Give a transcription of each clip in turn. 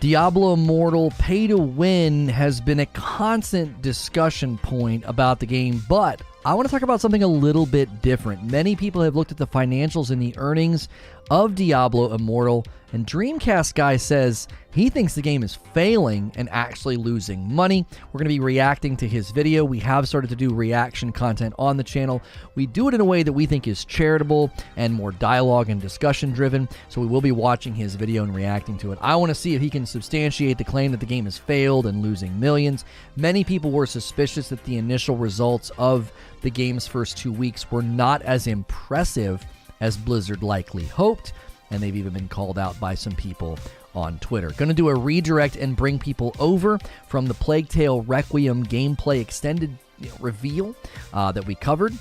Diablo Immortal pay to win has been a constant discussion point about the game, but I want to talk about something a little bit different. Many people have looked at the financials and the earnings of Diablo Immortal, and DreamcastGuy says he thinks the game is failing and actually losing money. We're going to be reacting to his video. We have started to do reaction content on the channel. We do it in a way that we think is charitable and more dialogue and discussion driven, so we will be watching his video and reacting to it. I want to see if he can substantiate the claim that the game has failed and losing millions. Many people were suspicious that the initial results of the game's first 2 weeks were not as impressive as Blizzard likely hoped, and they've even been called out by some people on Twitter. Going to do a redirect and bring people over from the Plague Tale Requiem gameplay extended reveal that we covered,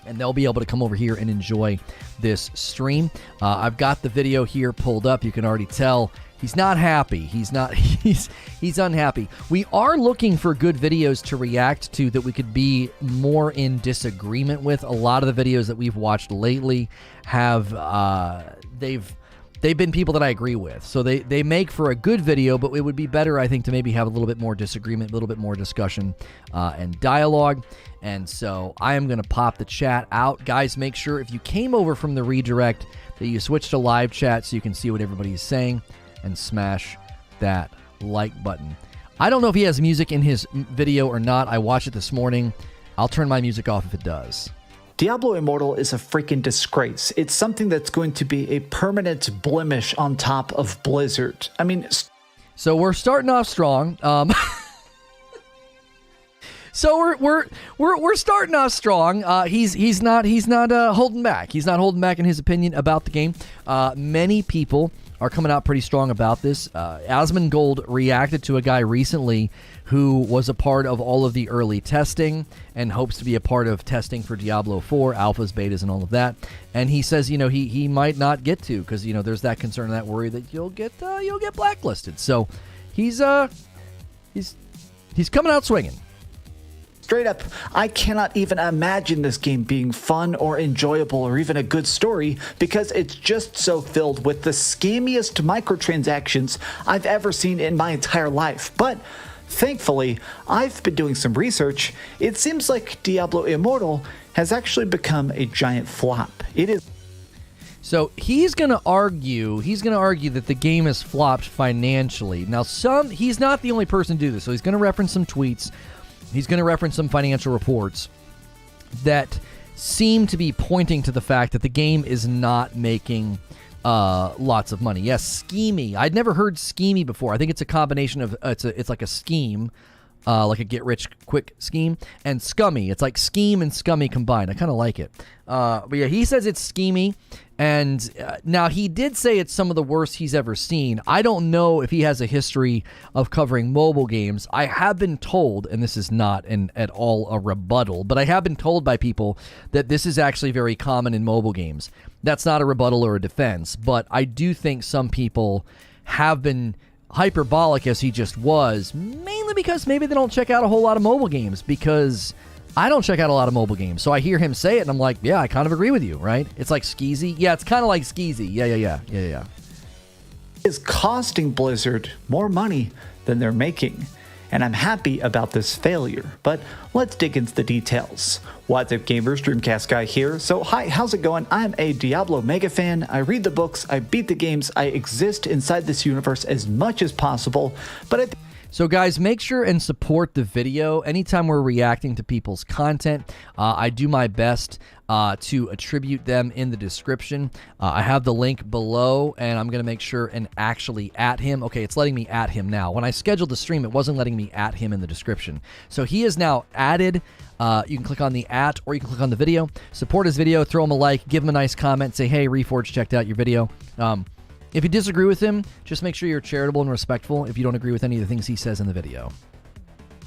and they'll be able to come over here and enjoy this stream. I've got the video here pulled up. You can already tell he's not happy. He's unhappy. We are looking for good videos to react to that we could be more in disagreement with. A lot of the videos that we've watched lately have they've been people that I agree with. So they make for a good video, but it would be better, I think, to maybe have a little bit more disagreement, a little bit more discussion and dialogue. And so I am going to pop the chat out. Guys, make sure if you came over from the redirect that you switch to live chat so you can see what everybody's saying, and smash that like button. I don't know if he has music in his video or not. I watched it this morning. I'll turn my music off if it does. Diablo Immortal is a freaking disgrace. It's something that's going to be a permanent blemish on top of Blizzard. I mean, so we're starting off strong. So we're starting off strong. He's not holding back. He's not holding back in his opinion about the game. Many people are coming out pretty strong about this. Asmongold reacted to a guy recently who was a part of all of the early testing and hopes to be a part of testing for Diablo 4, alphas, betas, and all of that. And he says, he might not get to because, there's that concern and that worry that you'll get blacklisted. So he's coming out swinging. Straight up, I cannot even imagine this game being fun or enjoyable or even a good story because it's just so filled with the scamiest microtransactions I've ever seen in my entire life. But thankfully, I've been doing some research. It seems like Diablo Immortal has actually become a giant flop. It is. So he's going to argue that the game has flopped financially. Now, he's not the only person to do this. So he's going to reference some tweets. He's going to reference some financial reports that seem to be pointing to the fact that the game is not making lots of money. Yes, schemy. I'd never heard schemy before. I think it's a combination of it's like a scheme, like a get-rich-quick scheme, and scummy. It's like scheme and scummy combined. I kind of like it. But yeah, he says it's schemy. And now he did say it's some of the worst he's ever seen. I don't know if he has a history of covering mobile games. I have been told, and this is not at all a rebuttal, but I have been told by people that this is actually very common in mobile games. That's not a rebuttal or a defense, but I do think some people have been hyperbolic as he just was, mainly because maybe they don't check out a whole lot of mobile games, because I don't check out a lot of mobile games. So I hear him say it, and I'm like, yeah, I kind of agree with you, right? It's like skeezy. Yeah, it's kind of like skeezy. Yeah. Is costing Blizzard more money than they're making. And I'm happy about this failure. But let's dig into the details. What's up, gamers? DreamcastGuy here. So, hi, how's it going? I'm a Diablo mega fan. I read the books, I beat the games, I exist inside this universe as much as possible. But so guys, make sure and support the video. Anytime we're reacting to people's content, I do my best to attribute them in the description. I have the link below, and I'm going to make sure and actually at him. Okay, it's letting me at him now. When I scheduled the stream, it wasn't letting me at him in the description. So he is now added. You can click on the at, or you can click on the video. Support his video, throw him a like, give him a nice comment, say, hey, Reforge checked out your video. If you disagree with him, just make sure you're charitable and respectful if you don't agree with any of the things he says in the video.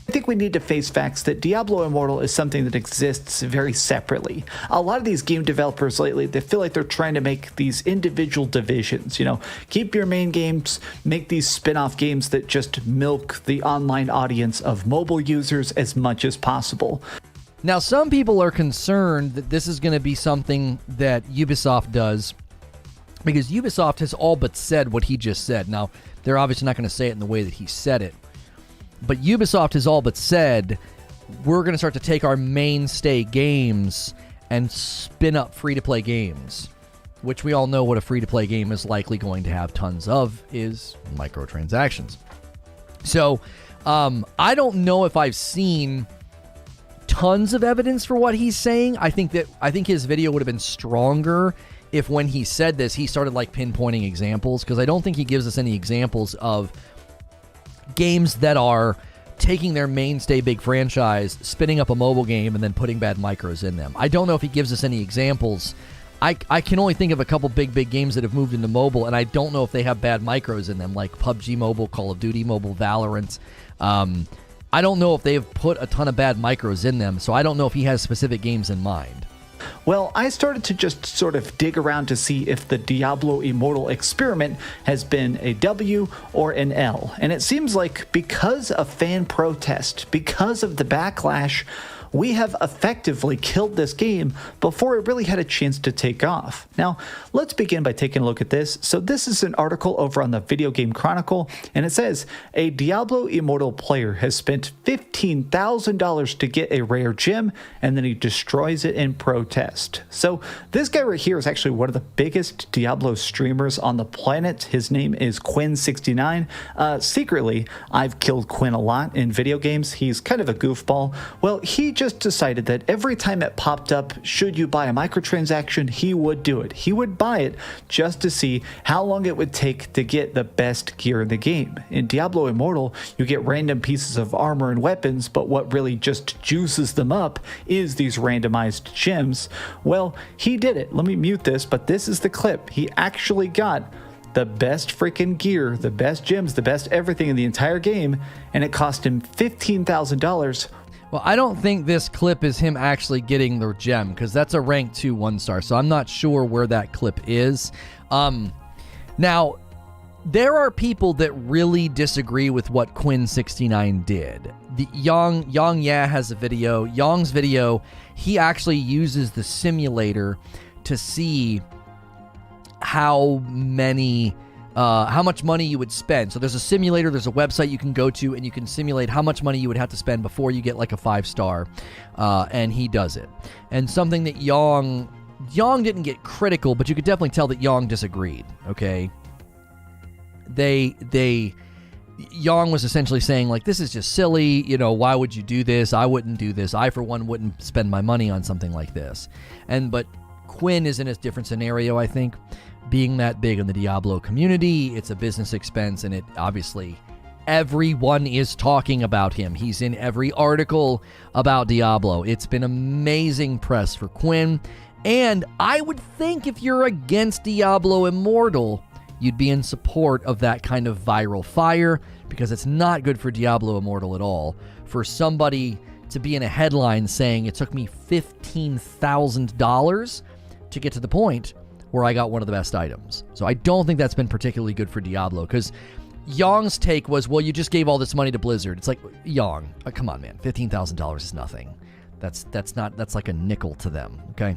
I think we need to face facts that Diablo Immortal is something that exists very separately. A lot of these game developers lately, they feel like they're trying to make these individual divisions, keep your main games, make these spin-off games that just milk the online audience of mobile users as much as possible. Now, some people are concerned that this is going to be something that Ubisoft does Because Ubisoft has all but said what he just said. Now, they're obviously not going to say it in the way that he said it. But Ubisoft has all but said, we're going to start to take our mainstay games and spin up free-to-play games. Which we all know what a free-to-play game is likely going to have tons of, is microtransactions. So, I don't know if I've seen tons of evidence for what he's saying. I think his video would have been stronger if when he said this, he started like pinpointing examples, because I don't think he gives us any examples of games that are taking their mainstay big franchise, spinning up a mobile game, and then putting bad micros in them. I don't know if he gives us any examples. I can only think of a couple big games that have moved into mobile, and I don't know if they have bad micros in them, like PUBG Mobile, Call of Duty Mobile, Valorant. I don't know if they've put a ton of bad micros in them, so I don't know if he has specific games in mind. Well, I started to just sort of dig around to see if the Diablo Immortal experiment has been a W or an L. And it seems like because of fan protest, because of the backlash, we have effectively killed this game before it really had a chance to take off. Now, let's begin by taking a look at this. So this is an article over on the Video Game Chronicle, and it says, a Diablo Immortal player has spent $15,000 to get a rare gem, and then he destroys it in protest. So this guy right here is actually one of the biggest Diablo streamers on the planet. His name is Quinn69. Secretly, I've killed Quinn a lot in video games. He's kind of a goofball. Well, he just decided that every time it popped up, should you buy a microtransaction, he would do it. He would buy it just to see how long it would take to get the best gear in the game. In Diablo Immortal, you get random pieces of armor and weapons, but what really just juices them up is these randomized gems. Well, he did it. Let me mute this, but this is the clip. He actually got the best freaking gear, the best gems, the best everything in the entire game, and it cost him $15,000. Well, I don't think this clip is him actually getting the gem, because that's a rank 2 1-star, so I'm not sure where that clip is. Now, there are people that really disagree with what Quinn69 did. The Yang Ya has a video. Yang's video, he actually uses the simulator to see how much money you would spend. So there's a simulator, there's a website you can go to, and you can simulate how much money you would have to spend before you get like a 5-star, and he does it. And something that Yang didn't get critical, but you could definitely tell that Yang disagreed, okay? Yang was essentially saying, like, this is just silly, why would you do this? I wouldn't do this. I, for one, wouldn't spend my money on something like this. But Quinn is in a different scenario, I think. Being that big in the Diablo community, it's a business expense, and it obviously everyone is talking about him. He's in every article about Diablo. It's been amazing press for Quinn, and I would think if you're against Diablo Immortal, you'd be in support of that kind of viral fire, because it's not good for Diablo Immortal at all for somebody to be in a headline saying it took me $15,000 to get to the point where I got one of the best items. So I don't think that's been particularly good for Diablo, because Yang's take was, well, you just gave all this money to Blizzard. It's like, Yang, come on, man, $15,000 is nothing. That's like a nickel to them, okay?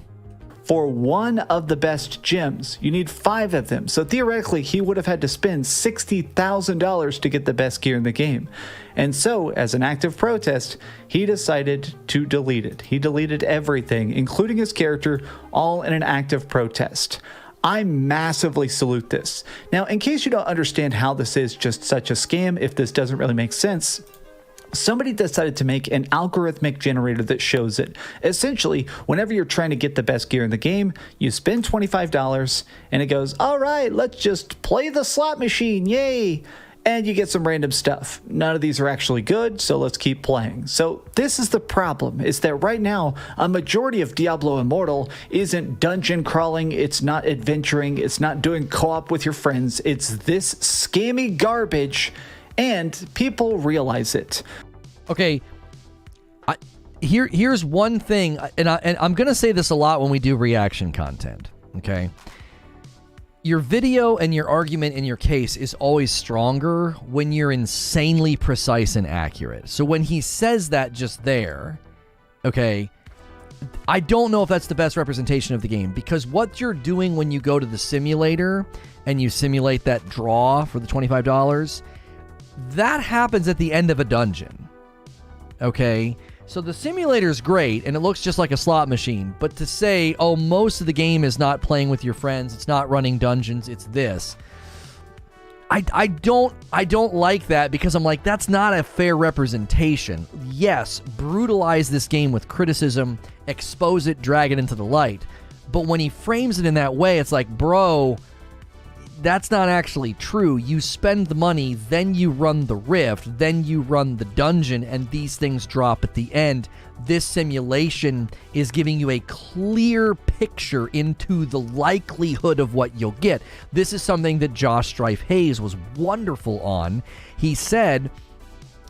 For one of the best gems, you need 5 of them. So theoretically, he would have had to spend $60,000 to get the best gear in the game. And so, as an act of protest, he decided to delete it. He deleted everything, including his character, all in an act of protest. I massively salute this. Now, in case you don't understand how this is just such a scam, if this doesn't really make sense, somebody decided to make an algorithmic generator that shows it. Essentially, whenever you're trying to get the best gear in the game, you spend $25 and it goes, all right, let's just play the slot machine, yay! And you get some random stuff. None of these are actually good, so let's keep playing. So this is the problem, is that right now, a majority of Diablo Immortal isn't dungeon crawling, it's not adventuring, it's not doing co-op with your friends, it's this scammy garbage, and people realize it. Okay, here's one thing, and I'm going to say this a lot when we do reaction content, okay? Your video and your argument in your case is always stronger when you're insanely precise and accurate. So when he says that just there, okay, I don't know if that's the best representation of the game, because what you're doing when you go to the simulator and you simulate that draw for the $25, that happens at the end of a dungeon. Okay? So the simulator is great, and it looks just like a slot machine. But to say, oh, most of the game is not playing with your friends, it's not running dungeons, it's this. I don't like that, because I'm like, that's not a fair representation. Yes, brutalize this game with criticism, expose it, drag it into the light. But when he frames it in that way, it's like, bro, that's not actually true. You spend the money, then you run the rift, then you run the dungeon, and these things drop at the end. This simulation is giving you a clear picture into the likelihood of what you'll get. This is something that Josh Strife Hayes was wonderful on. He said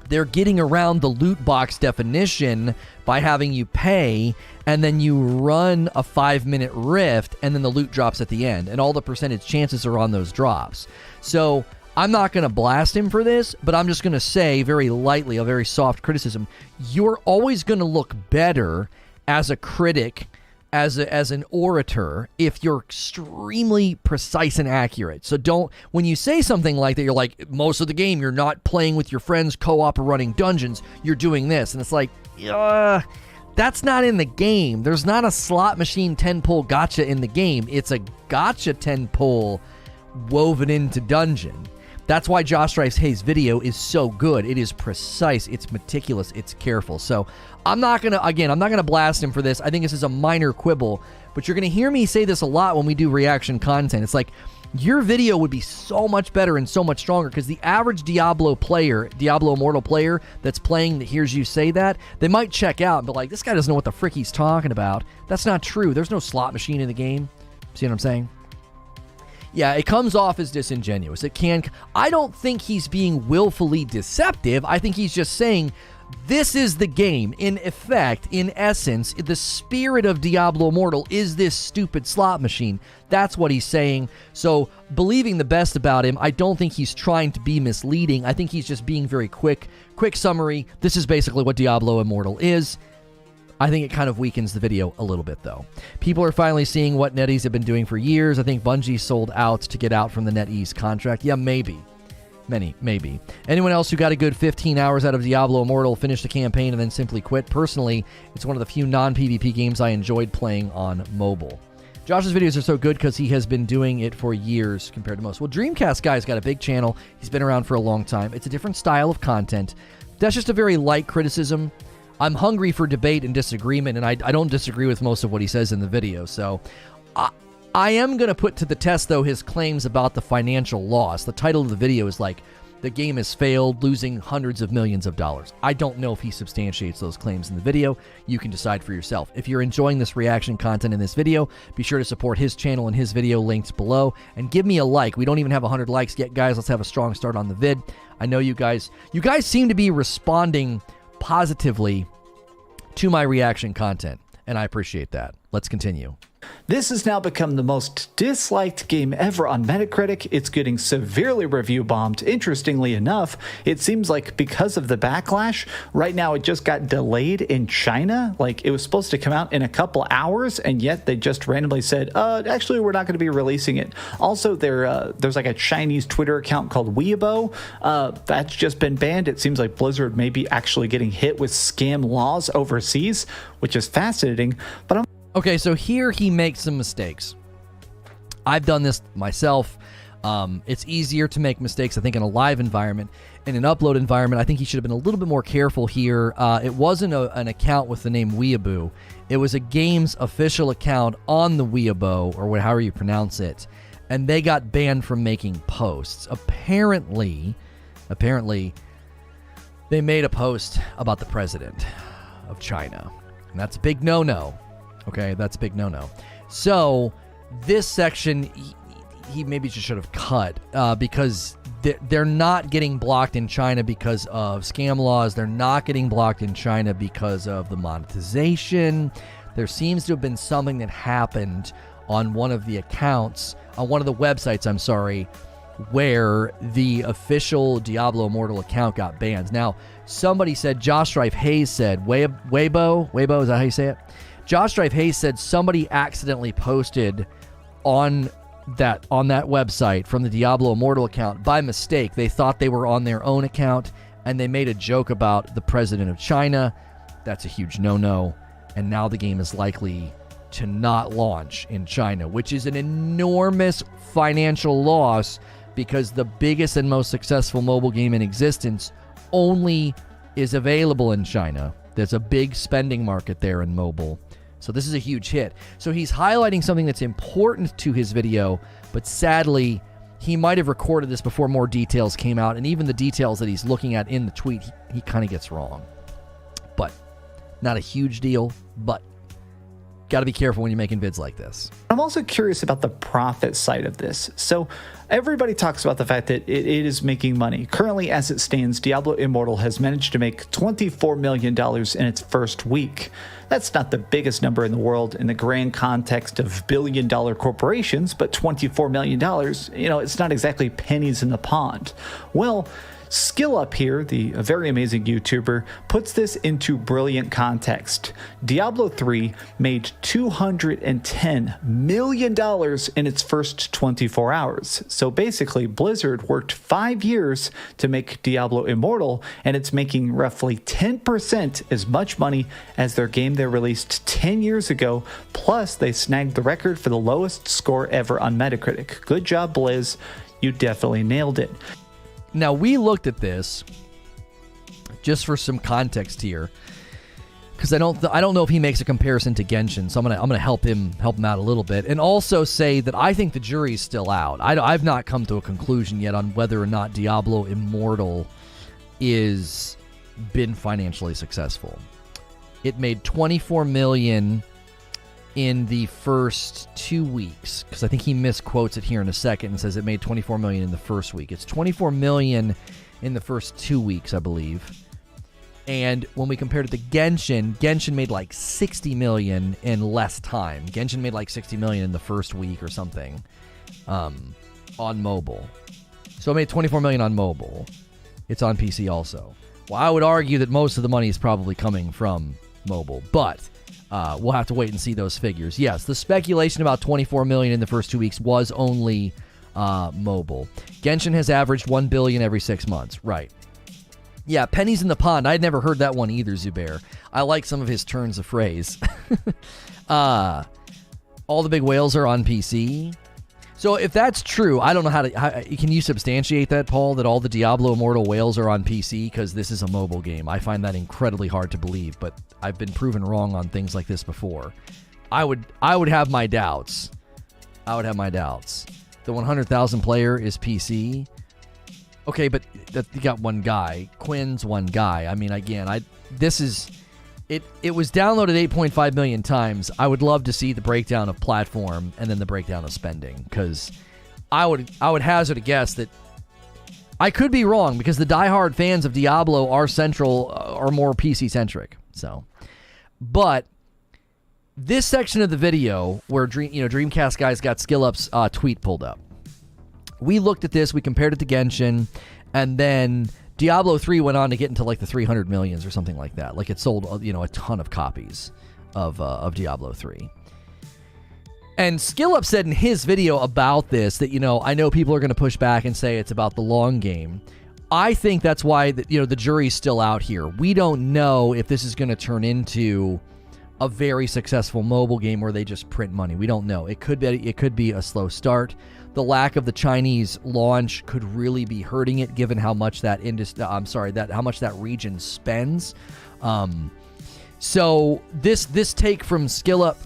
they're getting around the loot box definition by having you pay, and then you run a 5-minute rift, and then the loot drops at the end, and all the percentage chances are on those drops. So I'm not going to blast him for this, but I'm just going to say very lightly, a very soft criticism, you're always going to look better as a critic, as an orator, if you're extremely precise and accurate. So don't, when you say something like that, you're like, most of the game, you're not playing with your friends, co-op, or running dungeons, you're doing this. And it's like, that's not in the game. There's not a slot machine 10-pull gotcha in the game. It's a gotcha 10-pull woven into dungeon. That's why Josh Strife Hayes' video is so good. It is precise, it's meticulous, it's careful. So I'm not going to blast him for this. I think this is a minor quibble, but you're going to hear me say this a lot when we do reaction content. It's like, your video would be so much better and so much stronger, because the average Diablo Immortal player that's playing that hears you say that, they might check out and be like, this guy doesn't know what the frick he's talking about. That's not true. There's no slot machine in the game. See what I'm saying? Yeah, it comes off as disingenuous. I don't think he's being willfully deceptive. I think he's just saying, this is the game. In effect, in essence, the spirit of Diablo Immortal is this stupid slot machine. That's what he's saying. So, believing the best about him, I don't think he's trying to be misleading. I think he's just being very quick summary. This is basically what Diablo Immortal is. I think it kind of weakens the video a little bit, though. People are finally seeing what NetEase have been doing for years. I think Bungie sold out to get out from the NetEase contract. Yeah, maybe. Maybe. Anyone else who got a good 15 hours out of Diablo Immortal, finished the campaign, and then simply quit? Personally, it's one of the few non-PvP games I enjoyed playing on mobile. Josh's videos are so good because he has been doing it for years compared to most. Well, DreamcastGuy's got a big channel. He's been around for a long time. It's a different style of content. That's just a very light criticism. I'm hungry for debate and disagreement, and I don't disagree with most of what he says in the video. So I am going to put to the test, though, his claims about the financial loss. The title of the video is like, the game has failed, losing hundreds of millions of dollars. I don't know if he substantiates those claims in the video. You can decide for yourself. If you're enjoying this reaction content in this video, be sure to support his channel and his video linked below, and give me a like. We don't even have 100 likes yet, guys. Let's have a strong start on the vid. I know you guys seem to be responding positively to my reaction content, and I appreciate that. Let's continue. This has now become the most disliked game ever on Metacritic. It's getting severely review bombed. Interestingly enough, it seems like because of the backlash, right now it just got delayed in China. Like, it was supposed to come out in a couple hours, and yet they just randomly said, actually, we're not going to be releasing it. Also, there's like a Chinese Twitter account called Weibo. That's just been banned. It seems like Blizzard may be actually getting hit with scam laws overseas, which is fascinating. But Okay, so here he makes some mistakes. I've done this myself. It's easier to make mistakes, I think, in a live environment. In an upload environment, I think he should have been a little bit more careful here. It wasn't an account with the name Weeaboo. It was a game's official account on the Weibo, or however you pronounce it, and they got banned from making posts. Apparently, they made a post about the president of China, and that's a big no-no. Okay, that's a big no-no. So this section, he maybe just should have cut because they're not getting blocked in China because of scam laws. They're not getting blocked in China because of the monetization. There seems to have been something that happened on one of the accounts, on one of the websites, I'm sorry, where the official Diablo Immortal account got banned. Now, somebody said, Josh Strife Hayes said, Weibo, is that how you say it? Josh Drive Hayes said somebody accidentally posted on that website from the Diablo Immortal account by mistake. They thought they were on their own account, and they made a joke about the president of China. That's a huge no-no, and now the game is likely to not launch in China, which is an enormous financial loss because the biggest and most successful mobile game in existence only is available in China. There's a big spending market there in mobile. So this is a huge hit. So he's highlighting something that's important to his video, but sadly, he might have recorded this before more details came out, and even the details that he's looking at in the tweet, he kind of gets wrong. But not a huge deal, but got to be careful when you're making vids like this. I'm also curious about the profit side of this. So everybody talks about the fact that it is making money. Currently, as it stands, Diablo Immortal has managed to make $24 million in its first week. That's not the biggest number in the world in the grand context of billion-dollar corporations, but $24 million, it's not exactly pennies in the pond. Well, Skill Up here, a very amazing YouTuber, puts this into brilliant context. Diablo 3 made $210 million in its first 24 hours. So basically, Blizzard worked 5 years to make Diablo Immortal, and it's making roughly 10% as much money as their game they released 10 years ago. Plus, they snagged the record for the lowest score ever on Metacritic. Good job, Blizz. You definitely nailed it. Now, we looked at this just for some context here, because I don't know if he makes a comparison to Genshin, so I'm gonna help him out a little bit, and also say that I think the jury's still out. I've not come to a conclusion yet on whether or not Diablo Immortal is been financially successful. It made $24 million in the first 2 weeks, because I think he misquotes it here in a second and says it made $24 million in the first week. It's $24 million in the first 2 weeks, I believe. And when we compared it to Genshin made like $60 million in less time. Genshin made like $60 million in the first week or something on mobile. So it made $24 million on mobile. It's on PC also. Well, I would argue that most of the money is probably coming from mobile, but we'll have to wait and see those figures. Yes, the speculation about $24 million in the first 2 weeks was only mobile. Genshin has averaged $1 billion every 6 months. Right. Yeah, pennies in the pond. I'd never heard that one either, Zubair. I like some of his turns of phrase. All the big whales are on PC. So if that's true, I don't know how can you substantiate that, Paul, that all the Diablo Immortal whales are on PC? Because this is a mobile game. I find that incredibly hard to believe, but I've been proven wrong on things like this before. I would have my doubts. The 100,000 player is PC. Okay, but you got one guy. Quinn's one guy. I mean, again, it was downloaded 8.5 million times. I would love to see the breakdown of platform and then the breakdown of spending, because I would hazard a guess that I could be wrong, because the diehard fans of Diablo are more PC centric. So, but this section of the video where DreamcastGuy's got Skill Up's tweet pulled up. We looked at this, we compared it to Genshin, and then Diablo 3 went on to get into like the 300 millions or something like that. Like it sold, a ton of copies of Diablo 3. And Skill Up said in his video about this that, I know people are going to push back and say it's about the long game. I think that's why the jury's still out here. We don't know if this is going to turn into a very successful mobile game where they just print money. We don't know. It could be a slow start. The lack of the Chinese launch could really be hurting it, given how much that region spends. So this take from Skill Up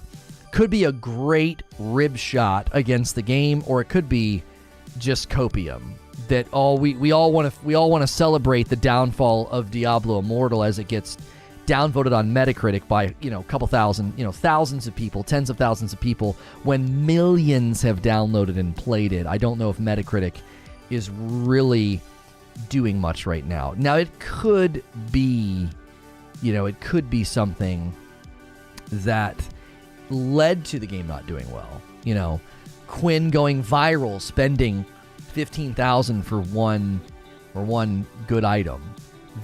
could be a great rib shot against the game, or it could be just copium. That we all want to celebrate the downfall of Diablo Immortal as it gets downvoted on Metacritic by a couple thousand, thousands of people, tens of thousands of people, when millions have downloaded and played it. I don't know if Metacritic is really doing much right now. Now it could be, something that led to the game not doing well. Quinn going viral, spending $15,000 for one good item.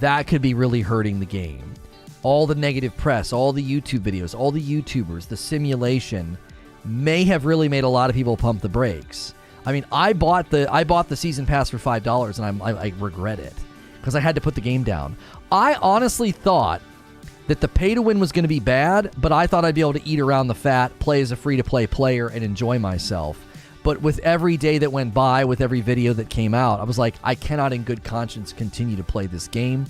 That could be really hurting the game. all the negative press, all the YouTube videos, all the YouTubers, the simulation may have really made a lot of people pump the brakes. I mean, I bought the season pass for $5, and I regret it because I had to put the game down. I honestly thought that the pay to win was going to be bad, but I thought I'd be able to eat around the fat, play as a free-to-play player, and enjoy myself. But with every day that went by, with every video that came out, I was like, I cannot in good conscience continue to play this game.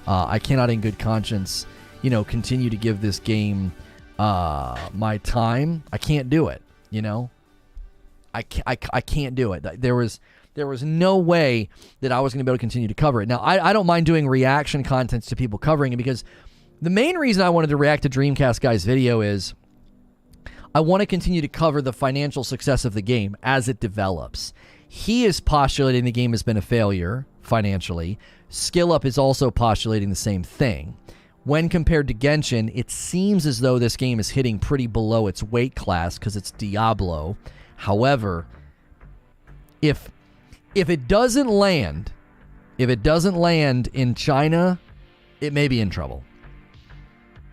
I cannot in good conscience, continue to give this game my time. I can't do it, I can't do it. There was no way that I was going to be able to continue to cover it. Now, I don't mind doing reaction contents to people covering it, because the main reason I wanted to react to DreamcastGuy's video is I want to continue to cover the financial success of the game as it develops. He is postulating the game has been a failure financially. SkillUp is also postulating the same thing. When compared to Genshin, it seems as though this game is hitting pretty below its weight class because it's Diablo. However, if it doesn't land in China, it may be in trouble.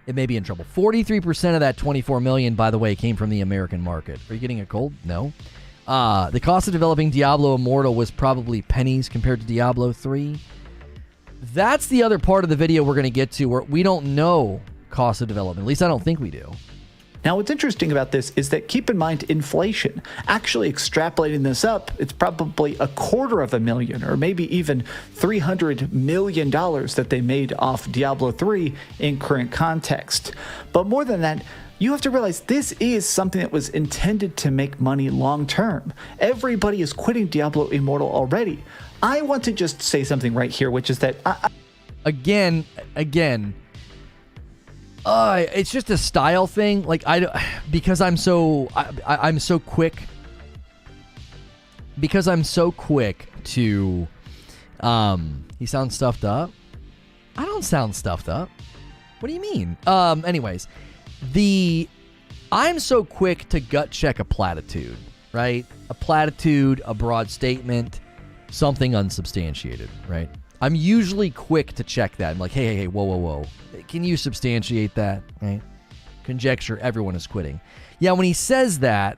It may be in trouble. 43% of that 24 million, by the way, came from the American market. Are you getting a cold? No. The cost of developing Diablo Immortal was probably pennies compared to Diablo 3. That's the other part of the video we're going to get to where we don't know cost of development. At least I don't think we do. Now, what's interesting about this is that keep in mind inflation. Actually extrapolating this up, it's probably $250,000 or maybe even $300 million that they made off Diablo 3 in current context. But more than that, you have to realize this is something that was intended to make money long term. Everybody is quitting Diablo Immortal already. I want to just say something right here, which is that Again, it's just a style thing. Like because I'm so quick. Because I'm so quick to, he sounds stuffed up. I don't sound stuffed up. What do you mean? Anyways, I'm so quick to gut check a platitude, right? A platitude, a broad statement, something unsubstantiated, right? I'm usually quick to check that. I'm like, hey, whoa. Can you substantiate that, right? Conjecture, everyone is quitting. Yeah, when he says that,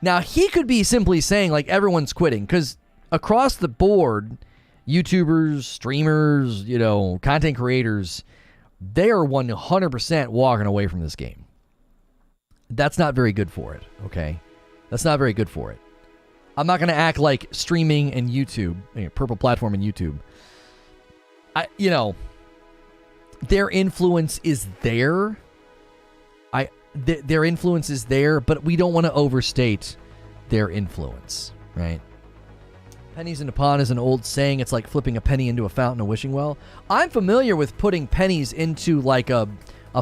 now he could be simply saying, like, everyone's quitting, because across the board, YouTubers, streamers, content creators, they are 100% walking away from this game. That's not very good for it, okay? That's not very good for it. I'm not going to act like streaming and YouTube, purple platform and YouTube, their influence is there. Their influence is there, but we don't want to overstate their influence, right? Pennies in a pond is an old saying. It's like flipping a penny into a fountain, a wishing well. I'm familiar with putting pennies into like a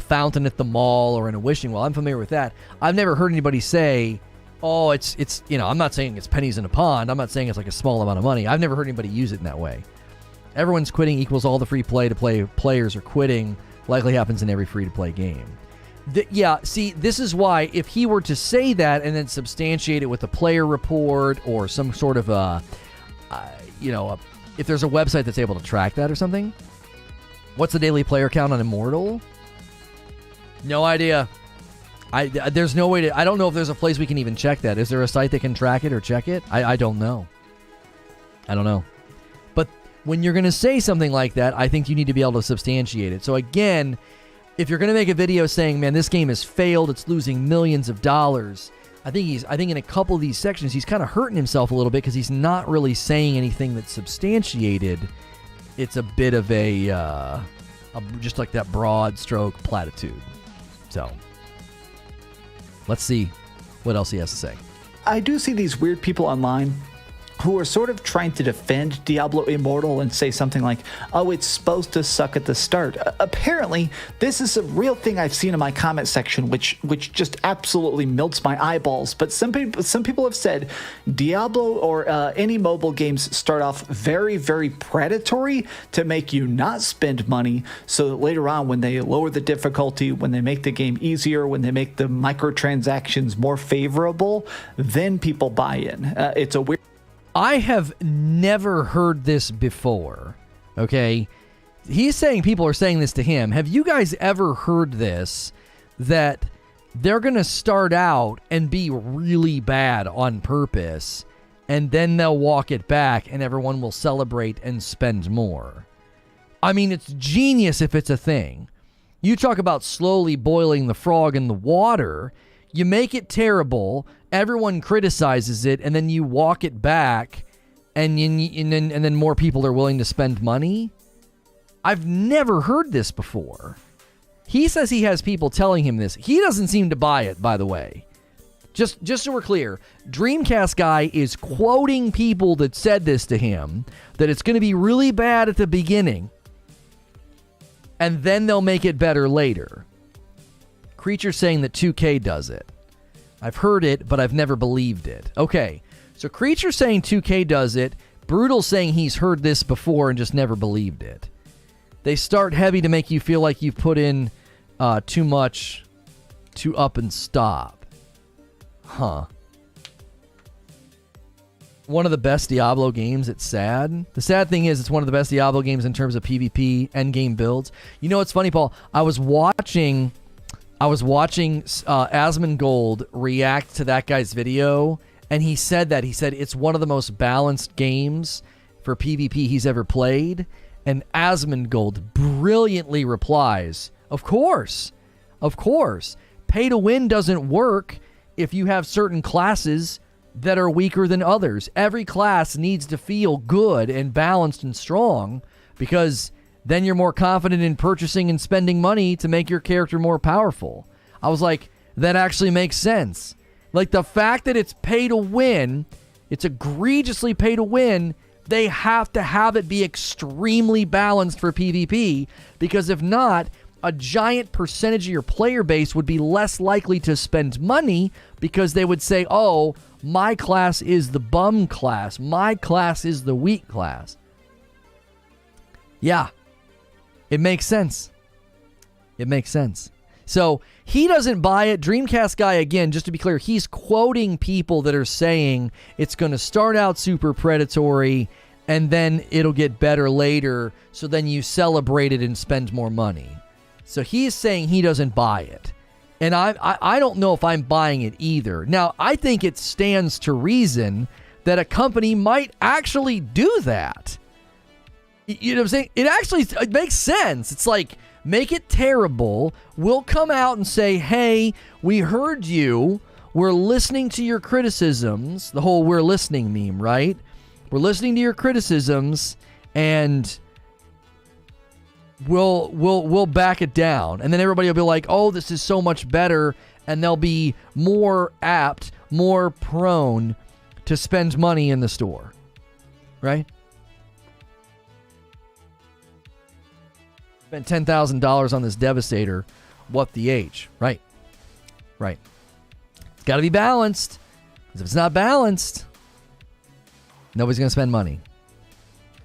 fountain at the mall or in a wishing well. I'm familiar with that. I've never heard anybody say, oh, it's I'm not saying it's pennies in a pond. I'm not saying it's like a small amount of money. I've never heard anybody use it in that way. Everyone's quitting equals all the free play-to-play players are quitting. Likely happens in every free-to-play game. See, this is why if he were to say that and then substantiate it with a player report or some sort of if there's a website that's able to track that or something. What's the daily player count on Immortal? No idea. There's no way to... I don't know if there's a place we can even check that. Is there a site that can track it or check it? I don't know. I don't know. But when you're going to say something like that, I think you need to be able to substantiate it. So again, if you're going to make a video saying, man, this game has failed, it's losing millions of dollars, I think in a couple of these sections, he's kind of hurting himself a little bit because he's not really saying anything that's substantiated. It's a bit of a just like that broad stroke platitude. So let's see what else he has to say. I do see these weird people online who are sort of trying to defend Diablo Immortal and say something like, oh, it's supposed to suck at the start. Apparently, this is a real thing I've seen in my comment section, which just absolutely melts my eyeballs. But some people have said Diablo or any mobile games start off very, very predatory to make you not spend money, so that later on when they lower the difficulty, when they make the game easier, when they make the microtransactions more favorable, then people buy in. It's a weird... I have never heard this before, okay? he's saying people are saying this to him. Have you guys ever heard this, that they're going to start out and be really bad on purpose, and then they'll walk it back and everyone will celebrate and spend more? I mean, it's genius if it's a thing. You talk about slowly boiling the frog in the water. You make it terrible, everyone criticizes it, and then you walk it back, and then more people are willing to spend money. I've never heard this before. He says he has people telling him this. He doesn't seem to buy it, by the way. Just so we're clear, DreamcastGuy is quoting people that said this to him, that it's going to be really bad at the beginning, and then they'll make it better later. Creature saying that 2K does it. I've heard it, but I've never believed it. Okay, so Creature saying 2K does it. Brutal saying he's heard this before and just never believed it. They start heavy to make you feel like you've put in too much to up and stop. Huh. One of the best Diablo games. It's sad. The sad thing is it's one of the best Diablo games in terms of PvP endgame builds. You know what's funny, Paul? I was watching Asmongold react to that guy's video, and he said it's one of the most balanced games for PvP he's ever played. And Asmongold brilliantly replies, of course. Pay to win doesn't work if you have certain classes that are weaker than others. Every class needs to feel good and balanced and strong, because then you're more confident in purchasing and spending money to make your character more powerful. I was like, that actually makes sense. Like, the fact that it's pay to win, it's egregiously pay to win, they have to have it be extremely balanced for PvP, because if not, a giant percentage of your player base would be less likely to spend money, because they would say, oh, my class is the bum class. My class is the weak class. Yeah. It makes sense. So he doesn't buy it. DreamcastGuy, again, just to be clear, he's quoting people that are saying it's going to start out super predatory and then it'll get better later, so then you celebrate it and spend more money. So he's saying he doesn't buy it. And I don't know if I'm buying it either. Now, I think it stands to reason that a company might actually do that. You know what I'm saying? It makes sense. It's like, make it terrible. We'll come out and say, hey, we heard you. We're listening to your criticisms. The whole "we're listening" meme, right? We're listening to your criticisms, and we'll back it down. And then everybody will be like, oh, this is so much better. And they'll be more apt, more prone to spend money in the store. Right? Spent $10,000 on this Devastator. What the H? Right. It's got to be balanced. Because if it's not balanced, nobody's going to spend money.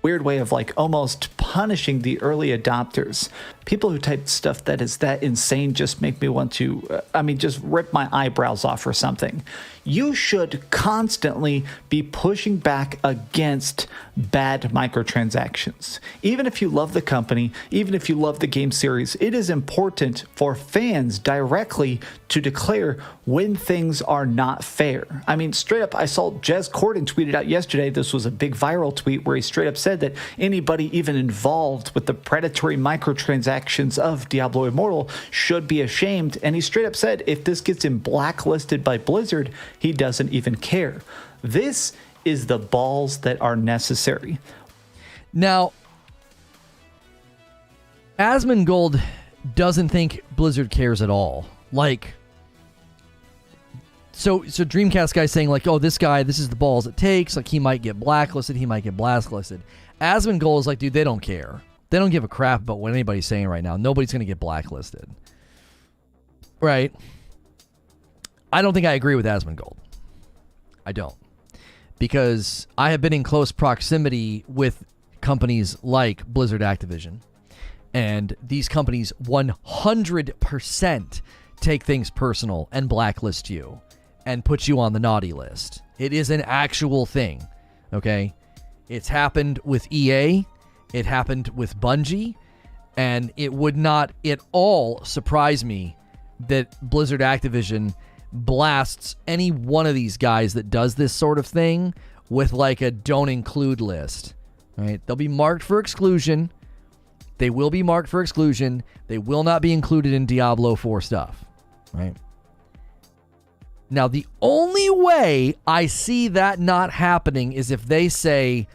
Weird way of like almost punishing the early adopters. People who type stuff that is that insane just make me want to, just rip my eyebrows off or something. You should constantly be pushing back against bad microtransactions. Even if you love the company, even if you love the game series, it is important for fans directly to declare when things are not fair. I mean, straight up, I saw Jez Corden tweeted out yesterday, this was a big viral tweet where he straight up said that anybody even involved with the predatory microtransactions of Diablo Immortal should be ashamed. And he straight up said if this gets him blacklisted by Blizzard, he doesn't even care. This is the balls that are necessary. Now, Asmongold doesn't think Blizzard cares at all. Like, so DreamcastGuy saying like, oh, this is the balls it takes. Like, he might get blacklisted. Asmongold is like, dude, they don't care. They don't give a crap about what anybody's saying right now. Nobody's going to get blacklisted. Right? I don't think I agree with Asmongold. I don't. Because I have been in close proximity with companies like Blizzard Activision. And these companies 100% take things personal and blacklist you and put you on the naughty list. It is an actual thing. Okay? It's happened with EA. It happened with Bungie. And it would not at all surprise me that Blizzard Activision blasts any one of these guys that does this sort of thing with like a don't include list, right? They'll be marked for exclusion. They will be marked for exclusion. They will not be included in Diablo 4 stuff, right? Now, the only way I see that not happening is if they say,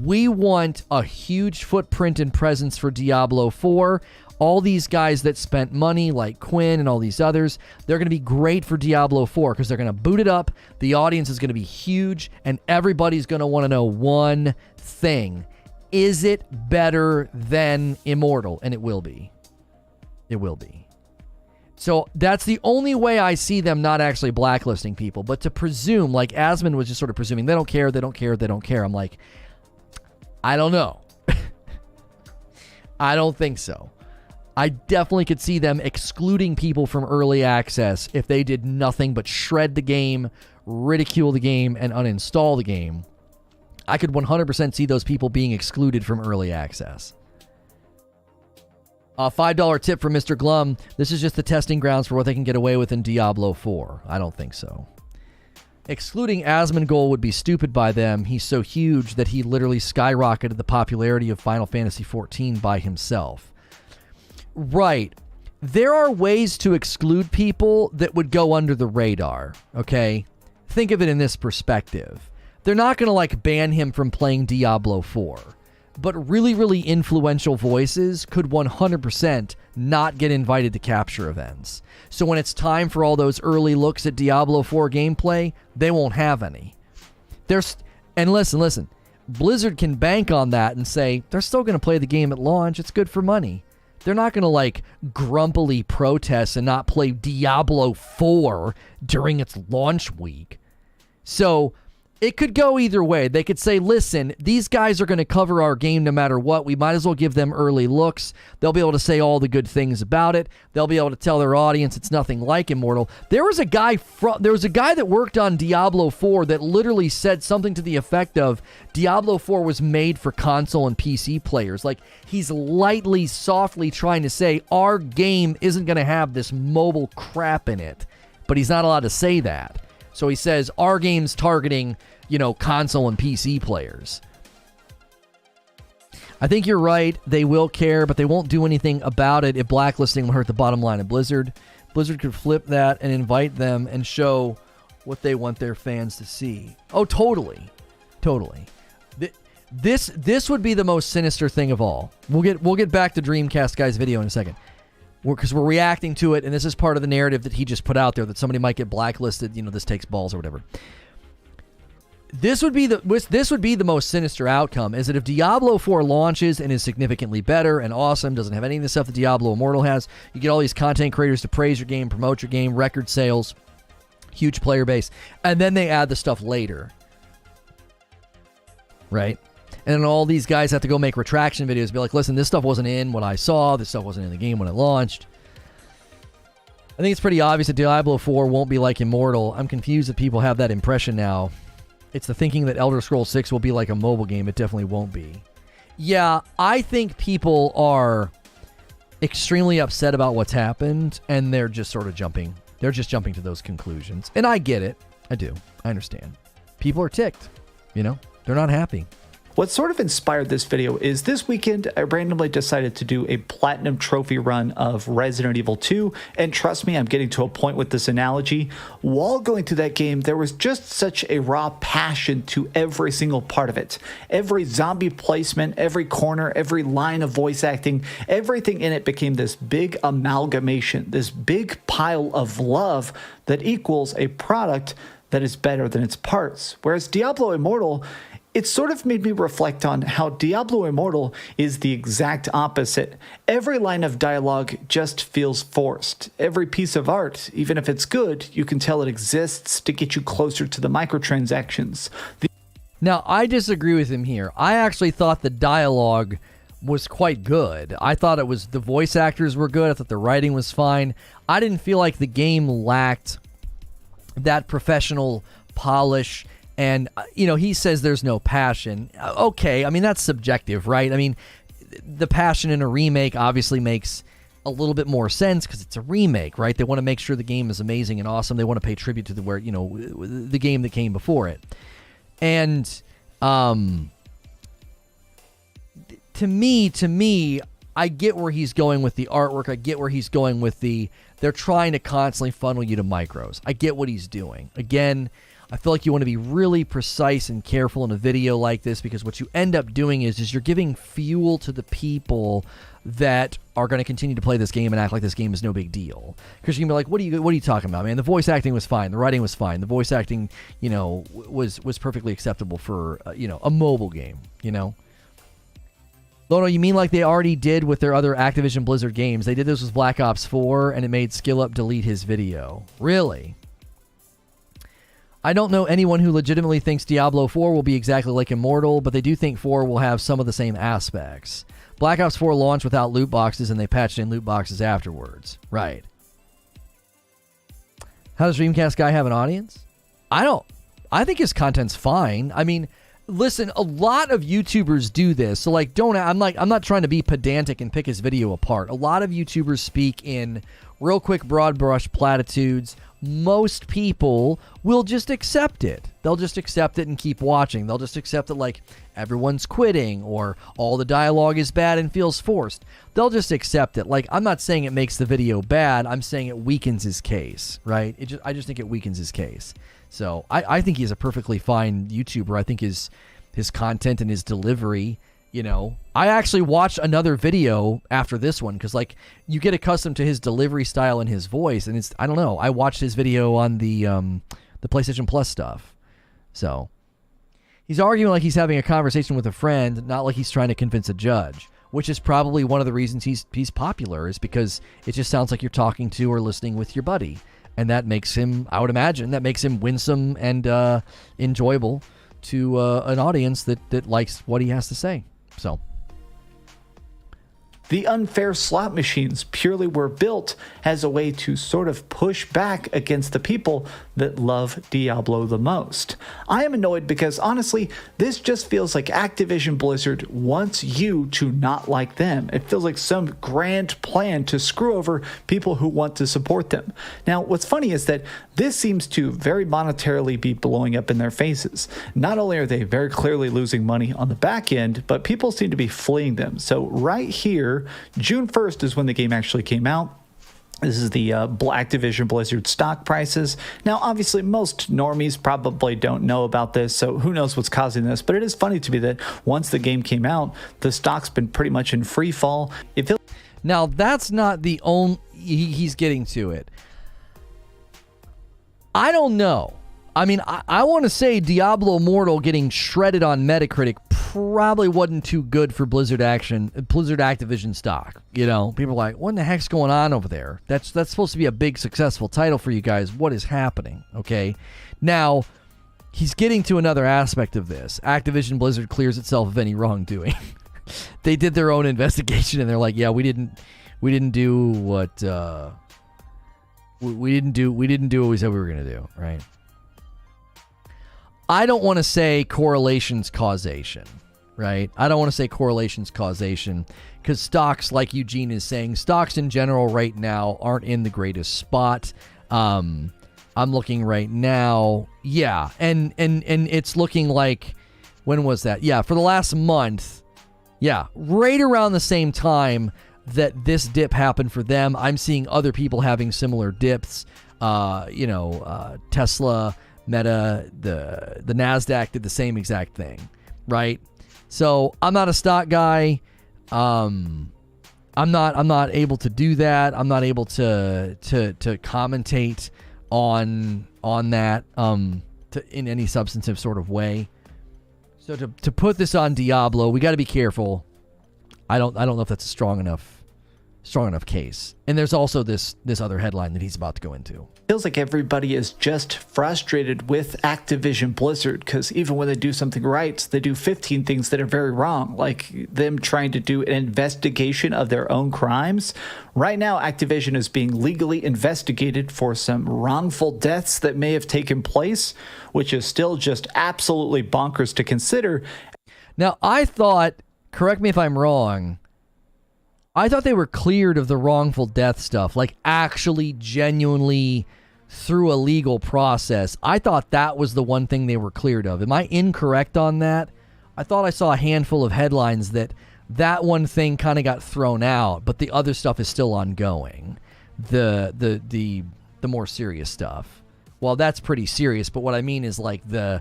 we want a huge footprint and presence for Diablo 4. All these guys that spent money, like Quinn and all these others, they're going to be great for Diablo 4 because they're going to boot it up. The audience is going to be huge, and everybody's going to want to know one thing. Is it better than Immortal? And it will be. It will be. So that's the only way I see them not actually blacklisting people. But to presume, like Asmund was just sort of presuming, they don't care, they don't care, they don't care. I'm like, I don't know. I don't think so. I definitely could see them excluding people from early access if they did nothing but shred the game, ridicule the game, and uninstall the game. I could 100% see those people being excluded from early access. A $5 tip from Mr. Glum. This is just the testing grounds for what they can get away with in Diablo 4. I don't think so. Excluding Asmongold would be stupid by them. He's so huge that he literally skyrocketed the popularity of Final Fantasy XIV by himself. Right. There are ways to exclude people that would go under the radar, okay? Think of it in this perspective. They're not going to like ban him from playing Diablo 4. But really, really influential voices could 100% not get invited to capture events. So when it's time for all those early looks at Diablo 4 gameplay, they won't have any. And listen, Blizzard can bank on that and say, they're still going to play the game at launch. It's good for money. They're not going to like grumpily protest and not play Diablo 4 during its launch week. So it could go either way. They could say, listen, these guys are going to cover our game no matter what. We might as well give them early looks. They'll be able to say all the good things about it. They'll be able to tell their audience it's nothing like Immortal. There was a guy that worked on Diablo 4 that literally said something to the effect of Diablo 4 was made for console and PC players. Like, he's lightly, softly trying to say our game isn't going to have this mobile crap in it. But he's not allowed to say that. So he says our game's targeting, console and PC players. I think you're right. They will care, but they won't do anything about it if blacklisting will hurt the bottom line of Blizzard. Blizzard could flip that and invite them and show what they want their fans to see. Oh, totally. Totally. This would be the most sinister thing of all. We'll get back to DreamcastGuy's video in a second. Because we're reacting to it, and this is part of the narrative that he just put out there, that somebody might get blacklisted, this takes balls or whatever. This would be the most sinister outcome, is that if Diablo 4 launches and is significantly better and awesome, doesn't have any of the stuff that Diablo Immortal has, you get all these content creators to praise your game, promote your game, record sales, huge player base, and then they add the stuff later. Right? And then all these guys have to go make retraction videos, be like, listen, this stuff wasn't in what I saw, this stuff wasn't in the game when it launched. I think it's pretty obvious that Diablo 4 won't be like Immortal. I'm confused that people have that impression now. It's the thinking that Elder Scrolls 6 will be like a mobile game. It definitely won't be. Yeah, I think people are extremely upset about what's happened, and they're just sort of jumping. They're just jumping to those conclusions. And I get it. I do. I understand. People are ticked. They're not happy. What sort of inspired this video is this weekend I randomly decided to do a platinum trophy run of Resident Evil 2, and trust me, I'm getting to a point with this analogy. While going through that game, there was just such a raw passion to every single part of it. Every zombie placement, every corner, every line of voice acting, everything in it became this big amalgamation, this big pile of love that equals a product that is better than its parts. Whereas Diablo Immortal, it sort of made me reflect on how Diablo Immortal is the exact opposite. Every line of dialogue just feels forced. Every piece of art, even if it's good, you can tell it exists to get you closer to the microtransactions. Now, I disagree with him here. I actually thought the dialogue was quite good. I thought the voice actors were good. I thought the writing was fine. I didn't feel like the game lacked that professional polish. And, he says there's no passion. Okay, I mean, that's subjective, right? I mean, the passion in a remake obviously makes a little bit more sense because it's a remake, right? They want to make sure the game is amazing and awesome. They want to pay tribute to the game that came before it. And to me, I get where he's going with the artwork. I get where he's going with they're trying to constantly funnel you to micros. I get what he's doing. Again, I feel like you want to be really precise and careful in a video like this, because what you end up doing is you're giving fuel to the people that are going to continue to play this game and act like this game is no big deal. Because you can be like, what are you talking about, man? The voice acting was fine. The writing was fine. The voice acting, was perfectly acceptable for, a mobile game, Lono, you mean like they already did with their other Activision Blizzard games? They did this with Black Ops 4, and it made SkillUp delete his video. Really? I don't know anyone who legitimately thinks Diablo 4 will be exactly like Immortal, but they do think 4 will have some of the same aspects. Black Ops 4 launched without loot boxes, and they patched in loot boxes afterwards. Right. How does DreamcastGuy have an audience? I think his content's fine. I mean, listen, a lot of YouTubers do this. So I'm not trying to be pedantic and pick his video apart. A lot of YouTubers speak in real quick broad brush platitudes. Most people will just accept it. They'll just accept it and keep watching. They'll just accept that everyone's quitting or all the dialogue is bad and feels forced. They'll just accept it. I'm not saying it makes the video bad. I'm saying it weakens his case, right? I just think it weakens his case. So I think he's a perfectly fine YouTuber. I think his content and his delivery, I actually watched another video after this one because you get accustomed to his delivery style and his voice, and I don't know. I watched his video on the PlayStation Plus stuff. So he's arguing like he's having a conversation with a friend, not like he's trying to convince a judge, which is probably one of the reasons he's popular, is because it just sounds like you're talking to or listening with your buddy. And that makes him, I would imagine, winsome and enjoyable to an audience that likes what he has to say. So the unfair slot machines purely were built as a way to sort of push back against the people that love Diablo the most. I am annoyed because honestly, this just feels like Activision Blizzard wants you to not like them. It feels like some grand plan to screw over people who want to support them. Now, what's funny is that this seems to very monetarily be blowing up in their faces. Not only are they very clearly losing money on the back end, but people seem to be fleeing them. So right here, June 1st is when the game actually came out. This is the Activision Blizzard stock prices. Now, obviously, most normies probably don't know about this, so who knows what's causing this. But it is funny to me that once the game came out, the stock's been pretty much in free fall. Now, that's not the only... He's getting to it. I don't know. I mean, I want to say Diablo Immortal getting shredded on Metacritic probably wasn't too good for Blizzard Activision stock. People are like, what in the heck's going on over there? That's supposed to be a big successful title for you guys. What is happening? Okay. Now, he's getting to another aspect of this. Activision Blizzard clears itself of any wrongdoing. They did their own investigation and they're like, yeah, we didn't do what we didn't do what we said we were going to do, right? I don't want to say correlations causation, right? I don't want to say correlations causation because stocks, like Eugene is saying, stocks in general right now aren't in the greatest spot. I'm looking right now. Yeah. And it's looking like, when was that? Yeah. For the last month. Yeah. Right around the same time that this dip happened for them, I'm seeing other people having similar dips. Tesla, Meta, the NASDAQ did the same exact thing, right? So I'm not a stock guy. I'm not able to do that. I'm not able to commentate on that in any substantive sort of way. So to put this on Diablo, we got to be careful. I don't know if that's a strong enough case. And there's also this other headline that he's about to go into. Feels like everybody is just frustrated with Activision Blizzard because even when they do something right, they do 15 things that are very wrong, like them trying to do an investigation of their own crimes. Right now, Activision is being legally investigated for some wrongful deaths that may have taken place, which is still just absolutely bonkers to consider. Now, I thought, correct me if I'm wrong, I thought they were cleared of the wrongful death stuff, like actually genuinely through a legal process. I thought that was the one thing they were cleared of. Am I incorrect on that? I thought I saw a handful of headlines that one thing kind of got thrown out, but the other stuff is still ongoing. The more serious stuff. Well, that's pretty serious, but what I mean is like the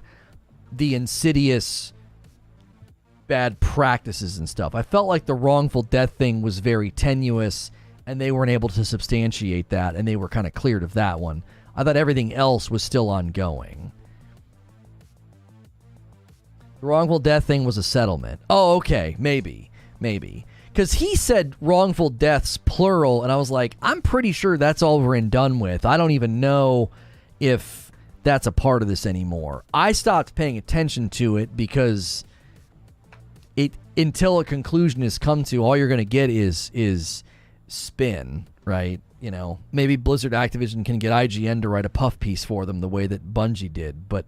insidious bad practices and stuff. I felt like the wrongful death thing was very tenuous, and they weren't able to substantiate that, and they were kind of cleared of that one. I thought everything else was still ongoing. The wrongful death thing was a settlement. Oh, okay. Maybe. Because he said wrongful deaths, plural, and I was like, I'm pretty sure that's over and done with. I don't even know if that's a part of this anymore. I stopped paying attention to it because until a conclusion is come to, all you're going to get is spin, right? You know, maybe Blizzard Activision can get IGN to write a puff piece for them the way that Bungie did. But,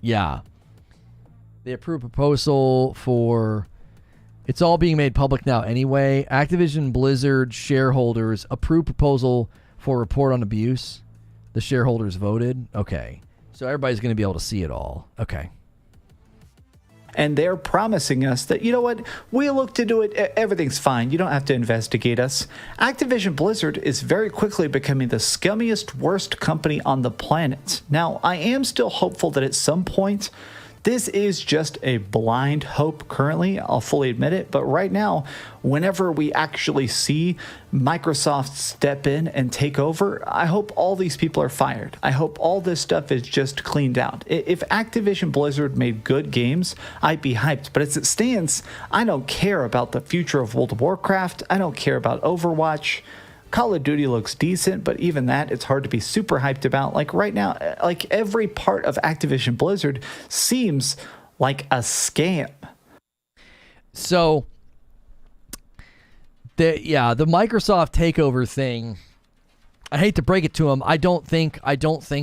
yeah. They approved proposal for... It's all being made public now anyway. Activision Blizzard shareholders approved proposal for report on abuse. The shareholders voted. Okay. So everybody's going to be able to see it all. Okay. And they're promising us that, you know what, we looked into it, everything's fine, you don't have to investigate us. Activision Blizzard is very quickly becoming the scummiest, worst company on the planet. Now, I am still hopeful that at some point, this is just a blind hope currently, I'll fully admit it, but right now, whenever we actually see Microsoft step in and take over, I hope all these people are fired. I hope all this stuff is just cleaned out. If Activision Blizzard made good games, I'd be hyped, but as it stands, I don't care about the future of World of Warcraft, I don't care about Overwatch. Call of Duty looks decent, but even that, it's hard to be super hyped about. Like right now, like every part of Activision Blizzard seems like a scam. So, the Microsoft takeover thing, I hate to break it to them. I don't think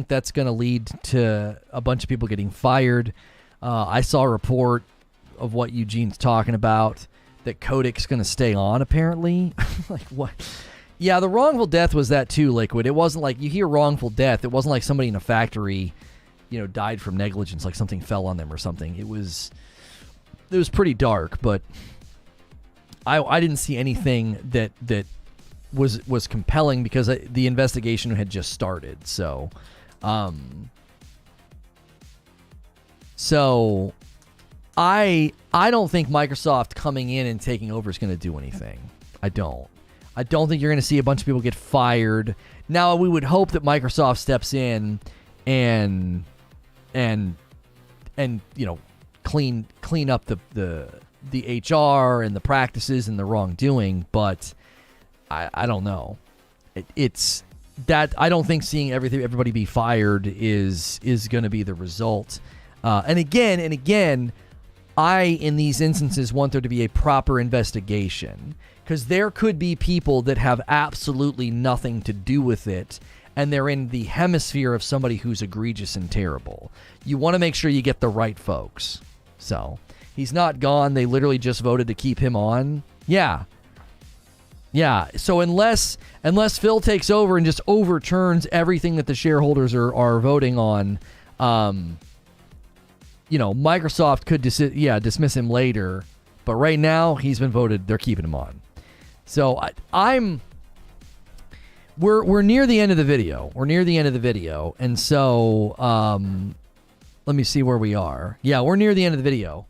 that's going to lead to a bunch of people getting fired. I saw a report of what Eugene's talking about, that Kodak's going to stay on, apparently. Like, what? Yeah, the wrongful death was that too, Liquid. It wasn't like, you hear wrongful death, it wasn't like somebody in a factory, died from negligence, like something fell on them or something. It was pretty dark, but I didn't see anything that was compelling because the investigation had just started. So I don't think Microsoft coming in and taking over is going to do anything. I don't think you're going to see a bunch of people get fired. Now, we would hope that Microsoft steps in and clean up the HR and the practices and the wrongdoing, but I don't know. It's that I don't think seeing everybody be fired is going to be the result. And again, I, in these instances, want there to be a proper investigation, because there could be people that have absolutely nothing to do with it, and they're in the hemisphere of somebody who's egregious and terrible. You want to make sure you get the right folks. So, he's not gone. They literally just voted to keep him on. Yeah. So unless Phil takes over and just overturns everything that the shareholders are voting on, Microsoft could dismiss him later, but right now he's been voted. They're keeping him on. So we're near the end of the video. And so let me see where we are. Yeah, we're near the end of the video.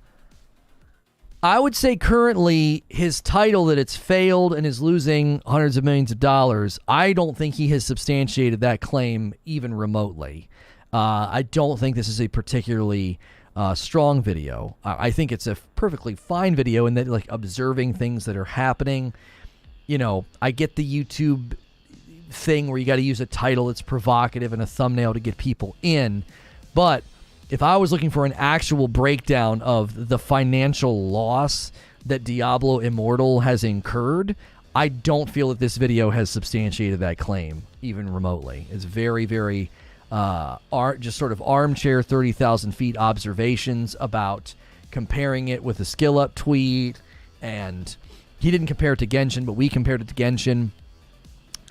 I would say currently his title that it's failed and is losing hundreds of millions of dollars, I don't think he has substantiated that claim even remotely. I don't think this is a particularly strong video. I think it's a perfectly fine video in that, like, observing things that are happening. I get the YouTube thing where you got to use a title that's provocative and a thumbnail to get people in. But if I was looking for an actual breakdown of the financial loss that Diablo Immortal has incurred, I don't feel that this video has substantiated that claim even remotely. It's very, very just sort of armchair 30,000 feet observations about comparing it with a Skill Up tweet and he didn't compare it to Genshin, but we compared it to Genshin,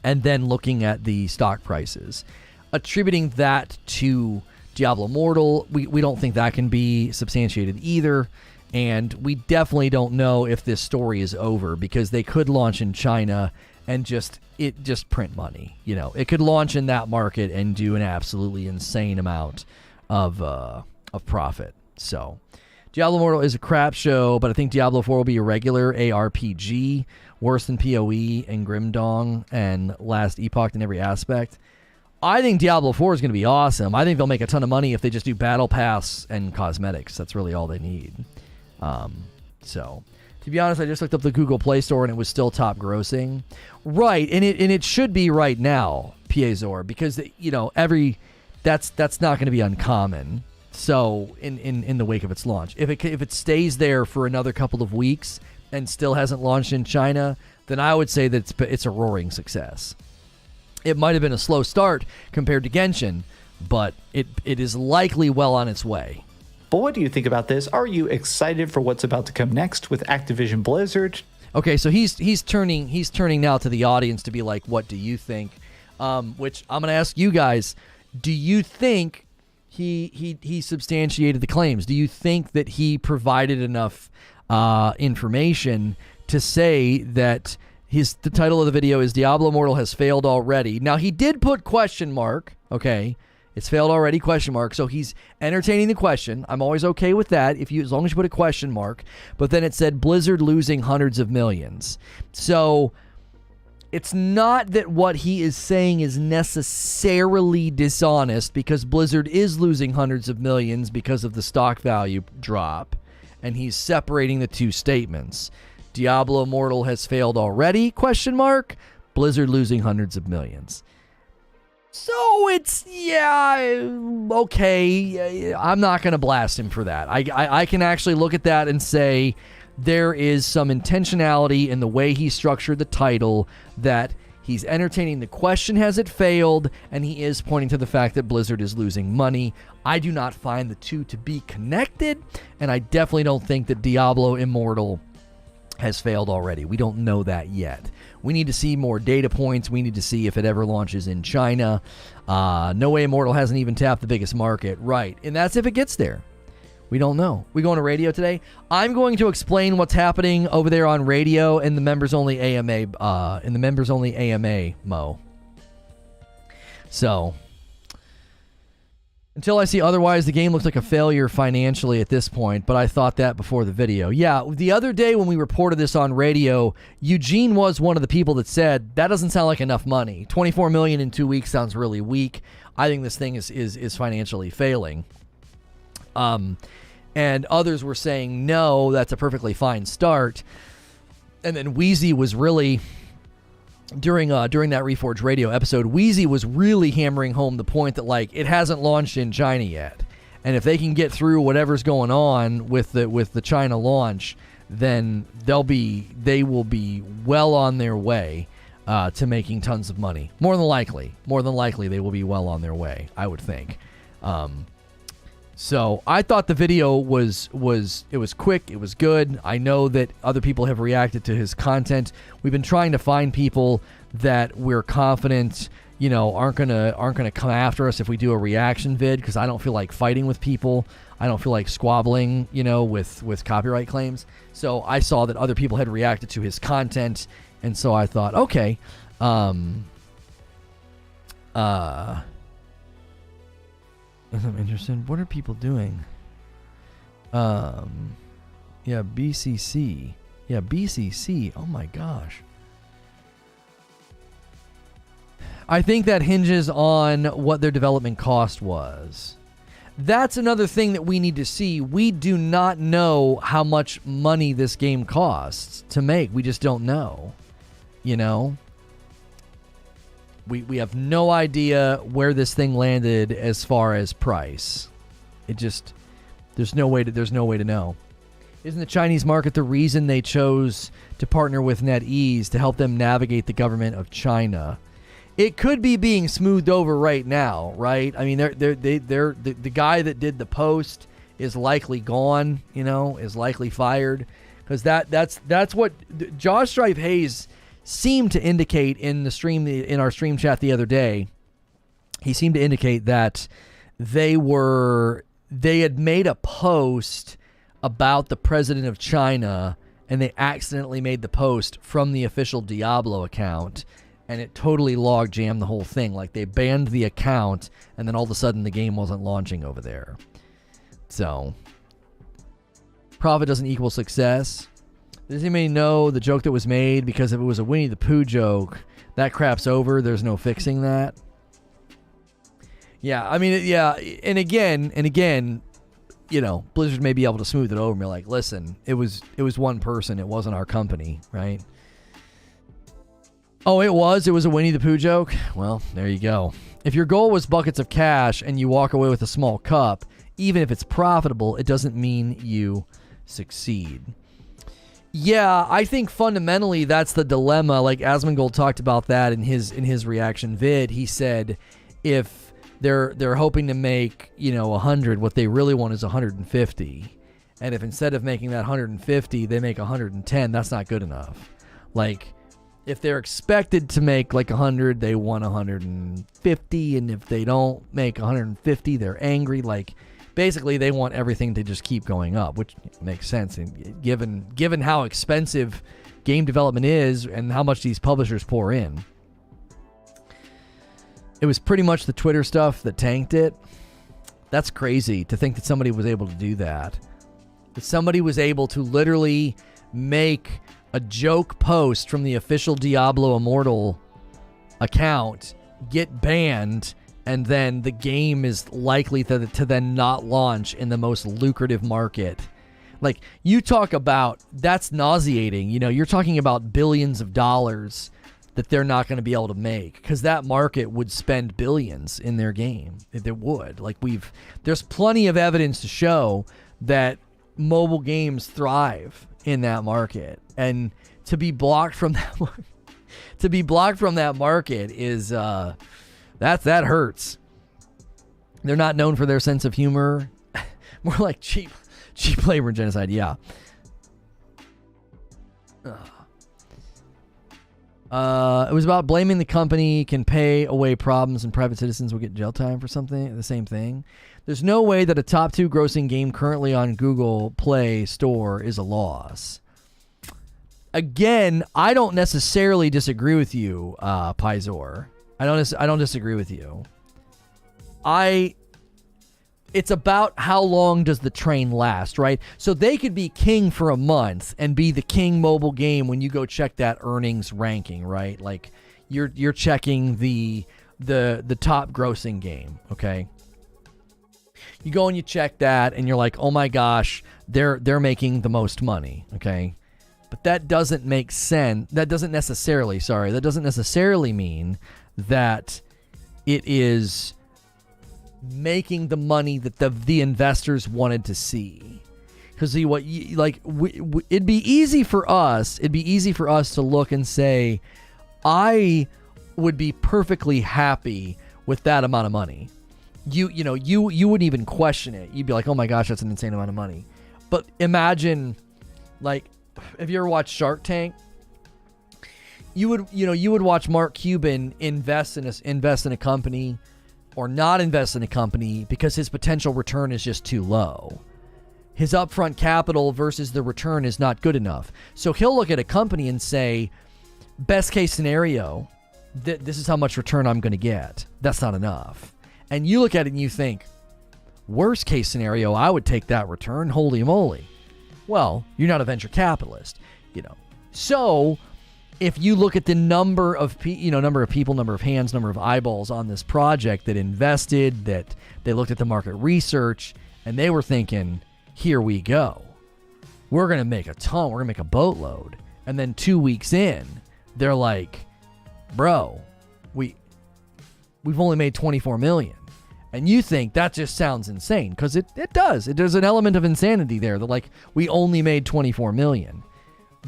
and then looking at the stock prices, attributing that to Diablo Immortal, we don't think that can be substantiated either. And we definitely don't know if this story is over, because they could launch in China and just print money. It could launch in that market and do an absolutely insane amount of profit. So Diablo Immortal is a crap show, but I think Diablo 4 will be a regular ARPG, worse than PoE and Grimdong and Last Epoch in every aspect. I think Diablo 4 is going to be awesome. I think they'll make a ton of money if they just do Battle Pass and cosmetics. That's really all they need. So, to be honest, I just looked up the Google Play Store and it was still top grossing. Right, and it should be right now, Piezor, because that's not going to be uncommon. So, in the wake of its launch, if it stays there for another couple of weeks and still hasn't launched in China, then I would say that it's a roaring success. It might have been a slow start compared to Genshin, but it is likely well on its way. But what do you think about this? Are you excited for what's about to come next with Activision Blizzard? Okay, so he's turning now to the audience to be like, what do you think? Which I'm going to ask you guys. Do you think he substantiated the claims? Do you think that he provided enough information to say that the title of the video is Diablo Immortal has failed already? Now, he did put question mark, okay? It's failed already, question mark. So he's entertaining the question. I'm always okay with that as long as you put a question mark. But then it said Blizzard losing hundreds of millions. So it's not that what he is saying is necessarily dishonest, because Blizzard is losing hundreds of millions because of the stock value drop. And he's separating the two statements. Diablo Immortal has failed already, question mark. Blizzard losing hundreds of millions. So it's, okay. I'm not going to blast him for that. I can actually look at that and say there is some intentionality in the way he structured the title, that he's entertaining the question, has it failed, and he is pointing to the fact that Blizzard is losing money. I do not find the two to be connected, and I definitely don't think that Diablo Immortal has failed already. We don't know that yet. We need to see more data points. We need to see if it ever launches in China. No Way Immortal hasn't even tapped the biggest market. Right. And that's if it gets there. We don't know. We going to radio today? I'm going to explain what's happening over there on radio in the members only AMA, Mo. So, until I see otherwise, the game looks like a failure financially at this point, but I thought that before the video. Yeah, the other day when we reported this on radio, Eugene was one of the people that said, that doesn't sound like enough money. 24 million in 2 weeks sounds really weak. I think this thing is financially failing. And others were saying, no, that's a perfectly fine start. And then Wheezy was really... During that Reforge Radio episode, Wheezy was really hammering home the point that, like, it hasn't launched in China yet, and if they can get through whatever's going on with the China launch, then they will be well on their way to making tons of money. More than likely, they will be well on their way, I would think. So I thought the video was quick, it was good. I know that other people have reacted to his content. We've been trying to find people that we're confident, aren't gonna come after us if we do a reaction vid, because I don't feel like fighting with people. I don't feel like squabbling, with copyright claims. So I saw that other people had reacted to his content, and so I thought, okay, I'm interested. What are people doing? BCC. Yeah, BCC. Oh my gosh. I think that hinges on what their development cost was. That's another thing that we need to see. We do not know how much money this game costs to make. We just don't know. We have no idea where this thing landed as far as price. There's no way to know. Isn't the Chinese market the reason they chose to partner with NetEase to help them navigate the government of China? It could be being smoothed over right now, right? I mean, the guy that did the post is likely gone, is likely fired, because that's what Josh Stripe Hayes seemed to indicate in our stream chat the other day. He seemed to indicate that they had made a post about the president of China, and they accidentally made the post from the official Diablo account, and it totally log jammed the whole thing. Like, they banned the account, and then all of a sudden the game wasn't launching over there. So, profit doesn't equal success. Does anybody know the joke that was made? Because if it was a Winnie the Pooh joke, that crap's over. There's no fixing that. Yeah, I mean, yeah, and again, you know, Blizzard may be able to smooth it over and be like, listen, it was one person, it wasn't our company, right? Oh, it was a Winnie the Pooh joke? Well, there you go. If your goal was buckets of cash and you walk away with a small cup, even if it's profitable, it doesn't mean you succeed. Yeah, I think fundamentally that's the dilemma. Like Asmongold talked about that in his reaction vid. He said if they're hoping to make, 100, what they really want is 150. And if instead of making that 150, they make 110, that's not good enough. Like, if they're expected to make like 100, they want 150, and if they don't make 150, they're angry. Like, basically, they want everything to just keep going up, which makes sense. And given how expensive game development is and how much these publishers pour in, it was pretty much the Twitter stuff that tanked it. That's crazy to think that somebody was able to do that. That somebody was able to literally make a joke post from the official Diablo Immortal account get banned, and then the game is likely to then not launch in the most lucrative market. Like, you talk about, that's nauseating. You're talking about billions of dollars that they're not going to be able to make, because that market would spend billions in their game. It would. Like, there's plenty of evidence to show that mobile games thrive in that market, and to be blocked from that market is that hurts. They're not known for their sense of humor. More like cheap labor and genocide. Yeah. It was about blaming the company can pay away problems and private citizens will get jail time for something. The same thing. There's no way that a top 2 grossing game currently on Google Play Store is a loss. Again, I don't necessarily disagree with you, Pizor. I don't disagree with you. It's about how long does the train last, right? So they could be king for a month and be the king mobile game when you go check that earnings ranking, right? Like, you're checking the top grossing game, okay? You go and you check that and you're like, oh my gosh, they're making the most money, okay? But that doesn't make sense. That doesn't necessarily mean that it is making the money that the investors wanted to see. Because it'd be easy for us to look and say, I would be perfectly happy with that amount of money. You wouldn't even question it. You'd be like, oh my gosh, that's an insane amount of money. But imagine, like, have you ever watched Shark Tank? You would watch Mark Cuban invest in a company or not invest in a company because his potential return is just too low. His upfront capital versus the return is not good enough. So he'll look at a company and say, best case scenario, this is how much return I'm going to get. That's not enough. And you look at it and you think, worst case scenario, I would take that return. Holy moly. Well, you're not a venture capitalist, So if you look at the number of people, number of hands, number of eyeballs on this project that invested, that they looked at the market research, and they were thinking, here we go. We're going to make a ton. We're going to make a boatload. And then 2 weeks in, they're like, bro, we've only made 24 million. And you think that just sounds insane, because it does. There's an element of insanity there that, like, we only made 24 million.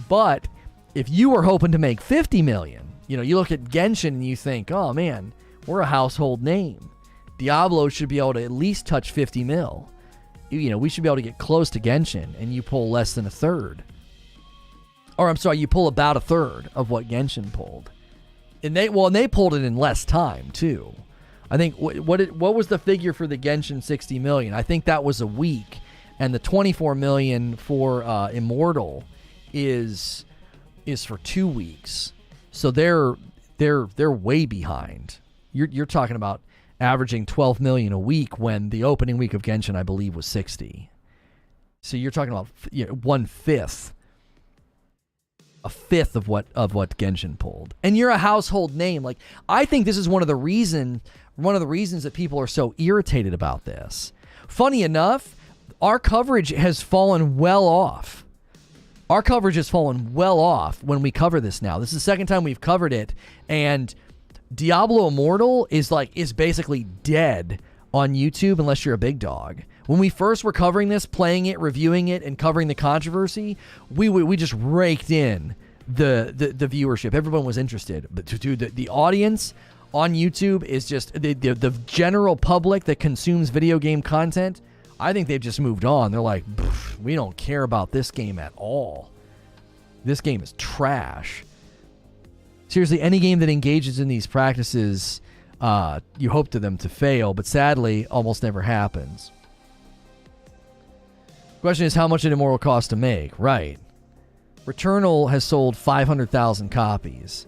But if you were hoping to make 50 million, you look at Genshin and you think, oh man, we're a household name. Diablo should be able to at least touch 50 mil. We should be able to get close to Genshin, and you pull less than a third. Or I'm sorry, you pull about a third of what Genshin pulled. And they pulled it in less time too. I think what was the figure for the Genshin 60 million? I think that was a week, and the 24 million for Immortal is for 2 weeks. So they're way behind. You're talking about averaging 12 million a week when the opening week of Genshin, I believe, was 60. So you're talking about 1/5. A fifth of what Genshin pulled. And you're a household name. Like, I think this is one of the reasons that people are so irritated about this. Funny enough, our coverage has fallen well off. Our coverage has fallen well off when we cover this now. This is the second time we've covered it, and Diablo Immortal is basically dead on YouTube unless you're a big dog. When we first were covering this, playing it, reviewing it, and covering the controversy, we just raked in the viewership. Everyone was interested. But the audience on YouTube is just the general public that consumes video game content. I think they've just moved on. They're like, we don't care about this game at all. This game is trash. Seriously, any game that engages in these practices, you hope to them to fail, but sadly, almost never happens. Question is, how much did Immortal cost to make? Right. Returnal has sold 500,000 copies.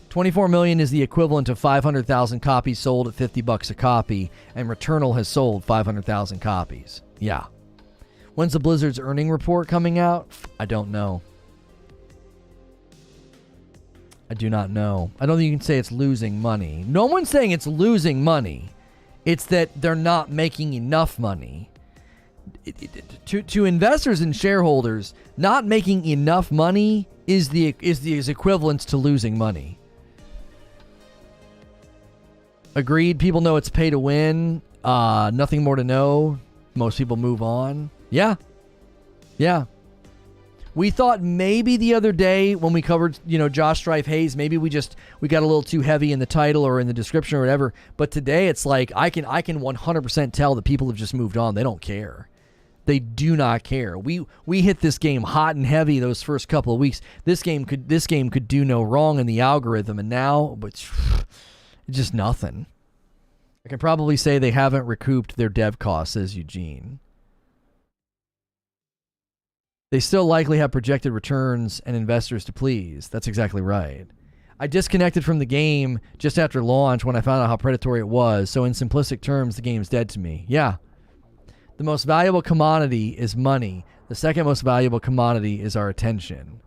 24 million is the equivalent of 500,000 copies sold at $50 a copy, and Returnal has sold 500,000 copies. Yeah. When's the Blizzard's earning report coming out? I don't know. I do not know. I don't think you can say it's losing money. No one's saying it's losing money. It's that they're not making enough money. To investors and shareholders, not making enough money is equivalent to losing money. Agreed. People know it's pay to win. Nothing more to know. Most people move on. Yeah. We thought maybe the other day when we covered, Josh Strife Hayes, maybe we got a little too heavy in the title or in the description or whatever. But today it's like I can 100% tell that people have just moved on. They don't care. They do not care. We hit this game hot and heavy those first couple of weeks. This game could do no wrong in the algorithm, and now, but it's just nothing. I can probably say they haven't recouped their dev costs, says Eugene. They still likely have projected returns and investors to please. That's exactly right. I disconnected from the game just after launch when I found out how predatory it was, so in simplistic terms, the game's dead to me. Yeah. The most valuable commodity is money. The second most valuable commodity is our attention.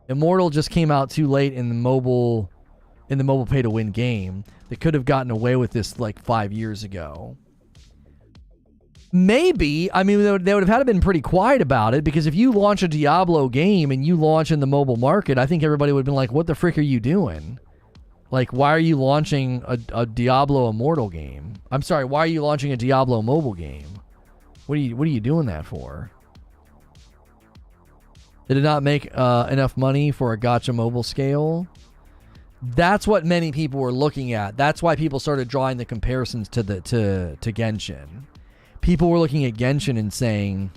Immortal just came out too late in the mobile pay-to-win game. They could have gotten away with this like 5 years ago. Maybe. I mean, they would have had to been pretty quiet about it, because if you launch a Diablo game and you launch in the mobile market, I think everybody would have been like, what the frick are you doing? Like, why are you launching a Diablo Immortal game? I'm sorry, why are you launching a Diablo mobile game? What are you doing that for? They did not make enough money for a gacha mobile scale. That's what many people were looking at. That's why people started drawing the comparisons to Genshin. People were looking at Genshin and saying,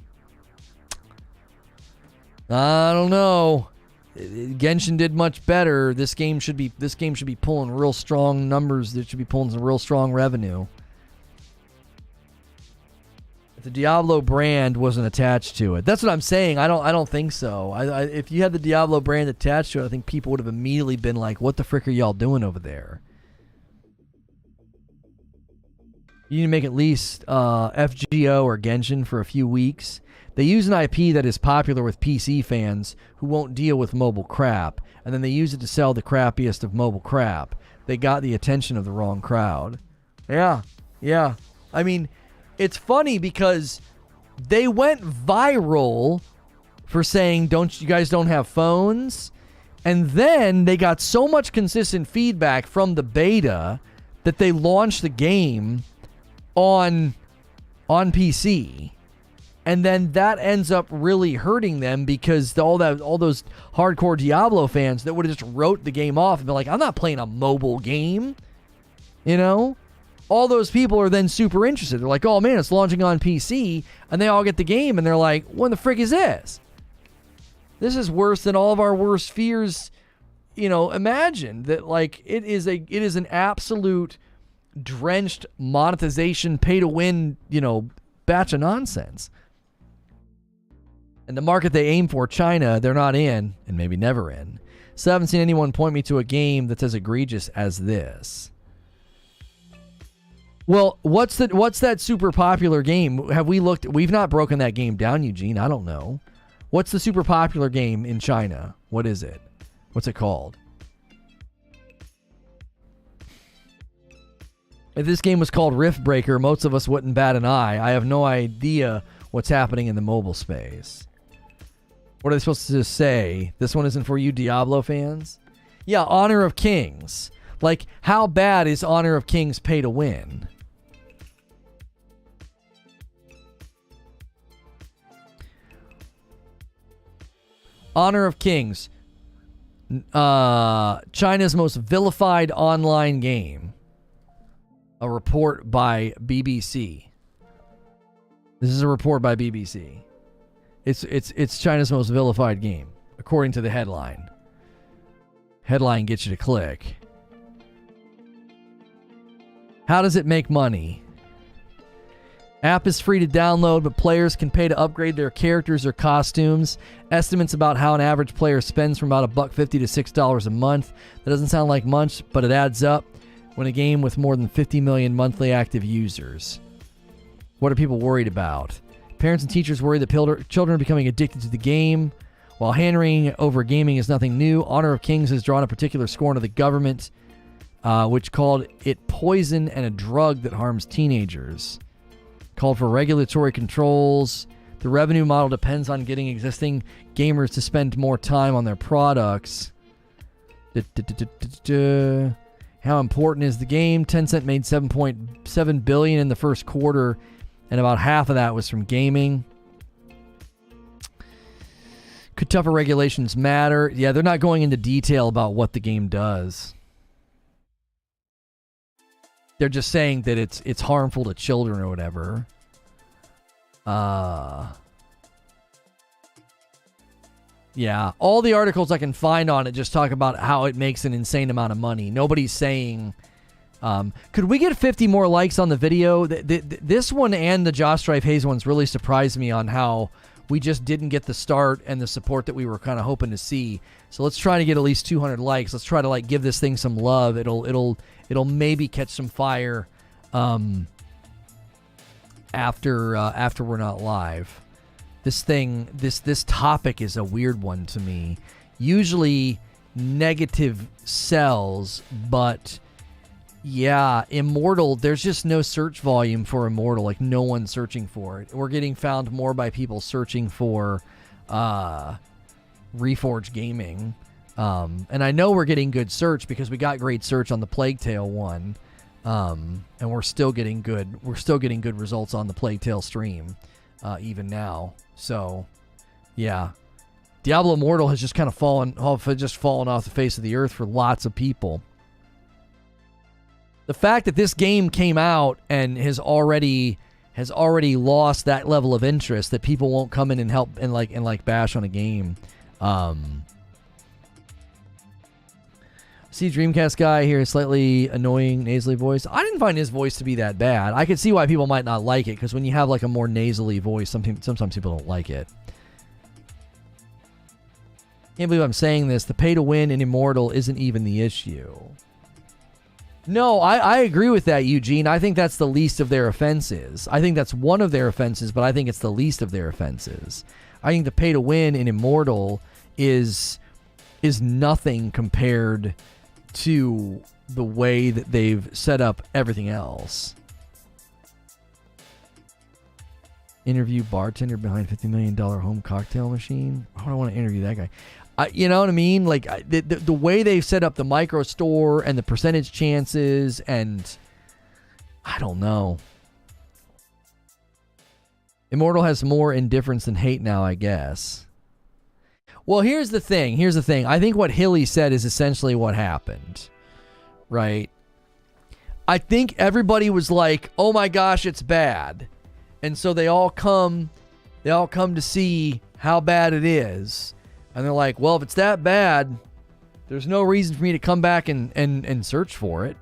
I don't know. Genshin did much better. This game should be pulling real strong numbers. It should be pulling some real strong revenue. If the Diablo brand wasn't attached to it, that's what I'm saying. I don't think so. If you had the Diablo brand attached to it, I think people would have immediately been like, "What the frick are y'all doing over there?" You need to make at least FGO or Genshin for a few weeks. They use an IP that is popular with PC fans who won't deal with mobile crap, and then they use it to sell the crappiest of mobile crap. They got the attention of the wrong crowd. Yeah. I mean, it's funny because they went viral for saying, you guys don't have phones? And then they got so much consistent feedback from the beta that they launched the game on PC. And then that ends up really hurting them, because all those hardcore Diablo fans that would have just wrote the game off and been like, I'm not playing a mobile game. All those people are then super interested. They're like, oh man, it's launching on PC. And they all get the game and they're like, what the frick is this? This is worse than all of our worst fears, imagine that. Like, it is an absolute drenched monetization, pay to win, batch of nonsense. And the market they aim for, China, they're not in, and maybe never in. So I haven't seen anyone point me to a game that's as egregious as this. Well, what's that super popular game? Have we looked? We've not broken that game down, Eugene. I don't know. What's the super popular game in China? What is it? What's it called? If this game was called Rift Breaker, most of us wouldn't bat an eye. I have no idea what's happening in the mobile space. What are they supposed to say? This one isn't for you Diablo fans? Yeah, Honor of Kings. Like, how bad is Honor of Kings pay to win? Honor of Kings. China's most vilified online game. A report by BBC. This is a report by BBC. It's China's most vilified game, according to the headline. Headline gets you to click. How does it make money? App is free to download, but players can pay to upgrade their characters or costumes. Estimates about how an average player spends from about $1.50 to $6 a month. That doesn't sound like much, but it adds up when a game with more than 50 million monthly active users. What are people worried about? Parents and teachers worry that children are becoming addicted to the game. While hand-wringing over gaming is nothing new, Honor of Kings has drawn a particular scorn of the government, which called it poison and a drug that harms teenagers. Called for regulatory controls. The revenue model depends on getting existing gamers to spend more time on their products. How important is the game? Tencent made $7.7 billion in the first quarter, and about half of that was from gaming. Could tougher regulations matter? Yeah, they're not going into detail about what the game does. They're just saying that it's harmful to children or whatever. Yeah, all the articles I can find on it just talk about how it makes an insane amount of money. Nobody's saying, could we get 50 more likes on the video? This one and the Josh Strife Hayes ones really surprised me on how we just didn't get the start and the support that we were kind of hoping to see. So let's try to get at least 200 likes. Let's try to give this thing some love. It'll maybe catch some fire after we're not live. This topic is a weird one to me. Usually negative sells, but yeah, Immortal, there's just no search volume for Immortal. Like, no one's searching for it. We're getting found more by people searching for Reforge Gaming. And I know we're getting good search because we got great search on the Plague Tale one. And we're still getting good results on the Plague Tale stream, even now. So, yeah. Diablo Immortal has just kind of fallen off the face of the earth for lots of people. The fact that this game came out and has already lost that level of interest, that people won't come in and help and bash on a game. See, DreamcastGuy here, slightly annoying nasally voice. I didn't find his voice to be that bad. I could see why people might not like it, because when you have a more nasally voice, sometimes people don't like it. Can't believe I'm saying this. The pay to win in Immortal isn't even the issue. No, I agree with that, Eugene. I think that's the least of their offenses. I think that's one of their offenses, but I think it's the least of their offenses. I think the pay to win in Immortal is nothing compared to the way that they've set up everything else. Interview bartender behind $50 million home cocktail machine. Why do I want to interview that guy? You know what I mean? The way they've set up the micro store and the percentage chances, and I don't know. Immortal has more indifference than hate now, I guess. Well, here's the thing. I think what Hilly said is essentially what happened, right? I think everybody was like, "Oh my gosh, it's bad," and so they all come to see how bad it is. And they're like, well, if it's that bad, there's no reason for me to come back and search for it,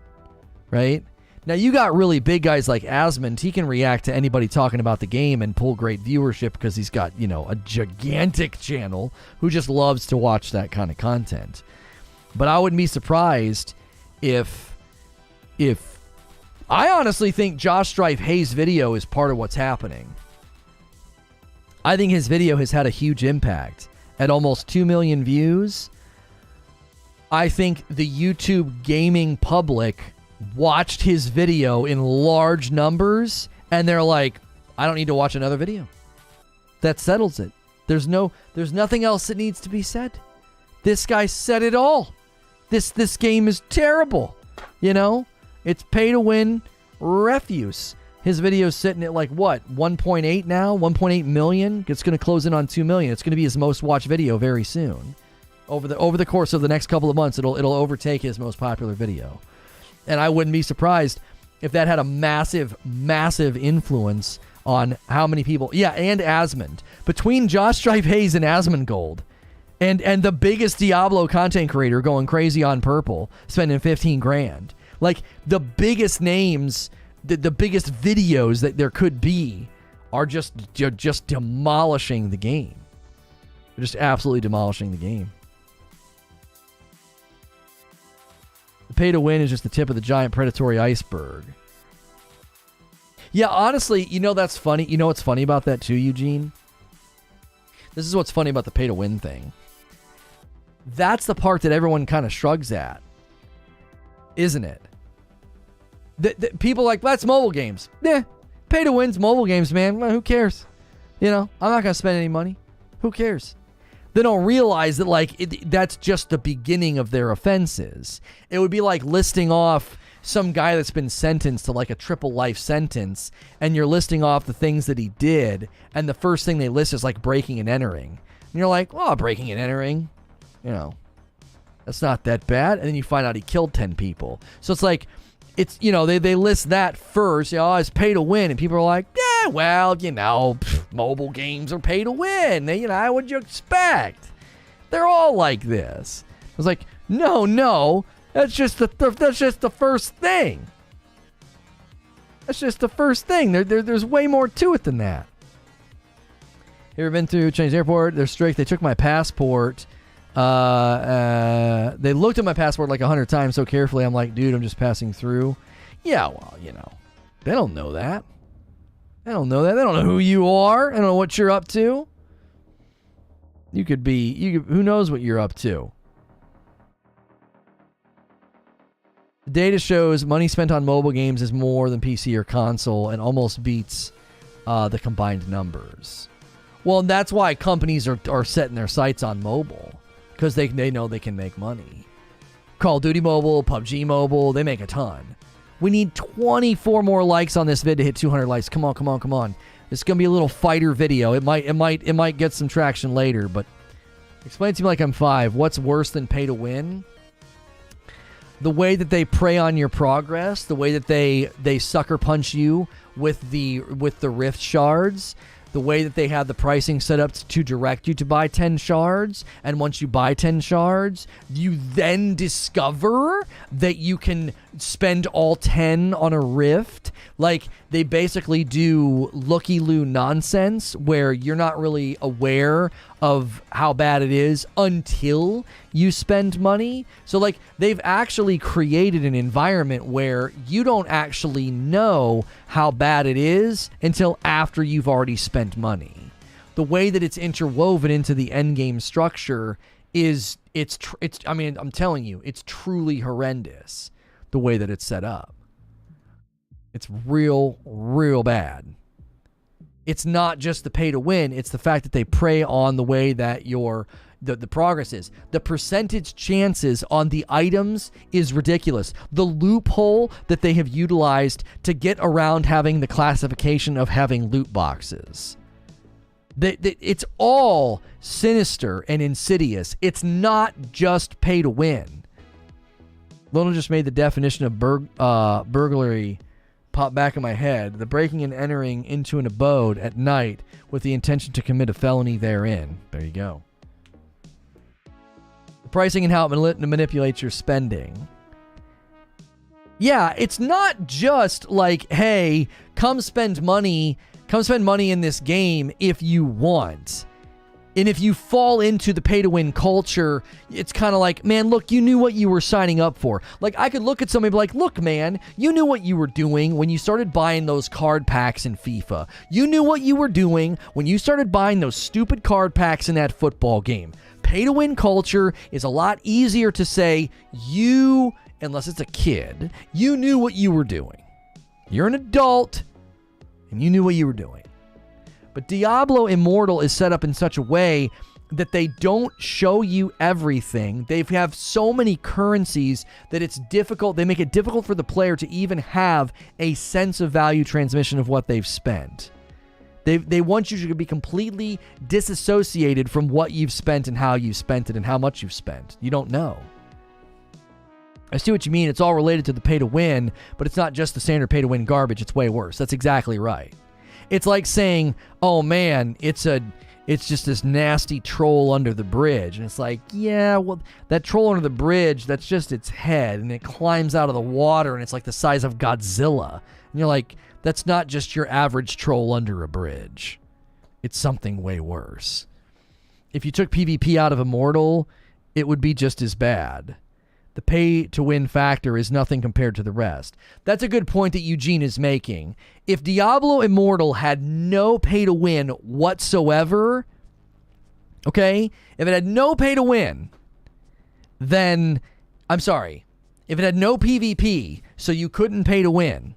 right? Now, you got really big guys like Asmund. He can react to anybody talking about the game and pull great viewership because he's got, a gigantic channel who just loves to watch that kind of content. But I wouldn't be surprised if I honestly think Josh Strife Hayes' video is part of what's happening. I think his video has had a huge impact. At almost 2 million views, I think the YouTube gaming public watched his video in large numbers, and they're like, I don't need to watch another video. That settles it. There's nothing else that needs to be said. This guy said it all. This game is terrible. It's pay to win refuse. His video's sitting at like what? 1.8 now? 1.8 million? It's going to close in on 2 million. It's going to be his most watched video very soon. Over the course of the next couple of months, it'll overtake his most popular video. And I wouldn't be surprised if that had a massive, massive influence on how many people. Yeah, and Asmund. Between Josh Strife Hayes and Asmongold, and the biggest Diablo content creator going crazy on Purple, spending $15,000. Like, the biggest names, the biggest videos that there could be are just demolishing the game. They're just absolutely demolishing the game. The pay to win is just the tip of the giant predatory iceberg. Yeah, honestly, that's funny. You know what's funny about that too, Eugene? This is what's funny about the pay to win thing. That's the part that everyone kind of shrugs at, isn't it? People like, that's mobile games. Yeah, pay to win's mobile games, man. Well, who cares? I'm not going to spend any money. Who cares? They don't realize that, that's just the beginning of their offenses. It would be like listing off some guy that's been sentenced to like a triple life sentence, and you're listing off the things that he did, and the first thing they list is like breaking and entering. And you're like, well, breaking and entering, that's not that bad. And then you find out he killed 10 people. So it's like, they list that first, it's pay to win. And people are like, yeah, well, mobile games are pay to win. What'd you expect? They're all like this. I was like, no, that's just the first thing. That's just the first thing. There's way more to it than that. You ever been through Chinese airport? They're strict. They took my passport. They looked at my passport like 100 times so carefully. I'm like, dude, I'm just passing through. Yeah, well, they don't know that. They don't know that. They don't know who you are. They don't know what you're up to. Who knows what you're up to? The data shows money spent on mobile games is more than PC or console and almost beats the combined numbers. Well, that's why companies are setting their sights on mobile. Because they know they can make money. Call of Duty Mobile, PUBG Mobile, they make a ton. We need 24 more likes on this vid to hit 200 likes. Come on. It's gonna be a little fighter video. It might get some traction later, but explain to me like I'm 5. What's worse than pay to win? The way that they prey on your progress, the way that they sucker punch you with the rift shards. The way that they have the pricing set up to direct you to buy 10 shards, and once you buy 10 shards, you then discover that you can spend all 10 on a rift. Like, they basically do looky-loo nonsense where you're not really aware of how bad it is until you spend money. So, like, they've actually created an environment where you don't actually know how bad it is until after you've already spent money. The way that it's interwoven into the endgame structure is, I'm telling you, it's truly horrendous the way that it's set up. It's real, real bad. It's not just the pay to win. It's the fact that they prey on the way that the progress is. The percentage chances on the items is ridiculous. The loophole that they have utilized to get around having the classification of having loot boxes. It's all sinister and insidious. It's not just pay to win. Lono just made the definition of burglary pop back in my head. The breaking and entering into an abode at night with the intention to commit a felony therein. There you go. Pricing and how it manipulates your spending. Yeah, it's not just like, hey, come spend money in this game if you want. And if you fall into the pay-to-win culture, it's kind of like, man, look, you knew what you were signing up for. Like, I could look at somebody and be like, look, man, you knew what you were doing when you started buying those card packs in FIFA. You knew what you were doing when you started buying those stupid card packs in that football game. Pay-to-win culture is a lot easier to say, unless it's a kid, you knew what you were doing. You're an adult, and you knew what you were doing. But Diablo Immortal is set up in such a way that they don't show you everything. They have so many currencies that it's difficult. They make it difficult for the player to even have a sense of value transmission of what they've spent. They want you to be completely disassociated from what you've spent and how you've spent it and how much you've spent. You don't know. I see what you mean. It's all related to the pay to win, but it's not just the standard pay to win garbage. It's way worse. That's exactly right. It's like saying, oh man, it's just this nasty troll under the bridge. And it's like, yeah, well, that troll under the bridge, that's just its head. And it climbs out of the water and it's like the size of Godzilla. And you're like, that's not just your average troll under a bridge. It's something way worse. If you took PvP out of Immortal, it would be just as bad. The pay-to-win factor is nothing compared to the rest. That's a good point that Eugene is making. If Diablo Immortal had no pay-to-win whatsoever, okay? If it had no pay-to-win, then... I'm sorry. If it had no PvP, so you couldn't pay-to-win,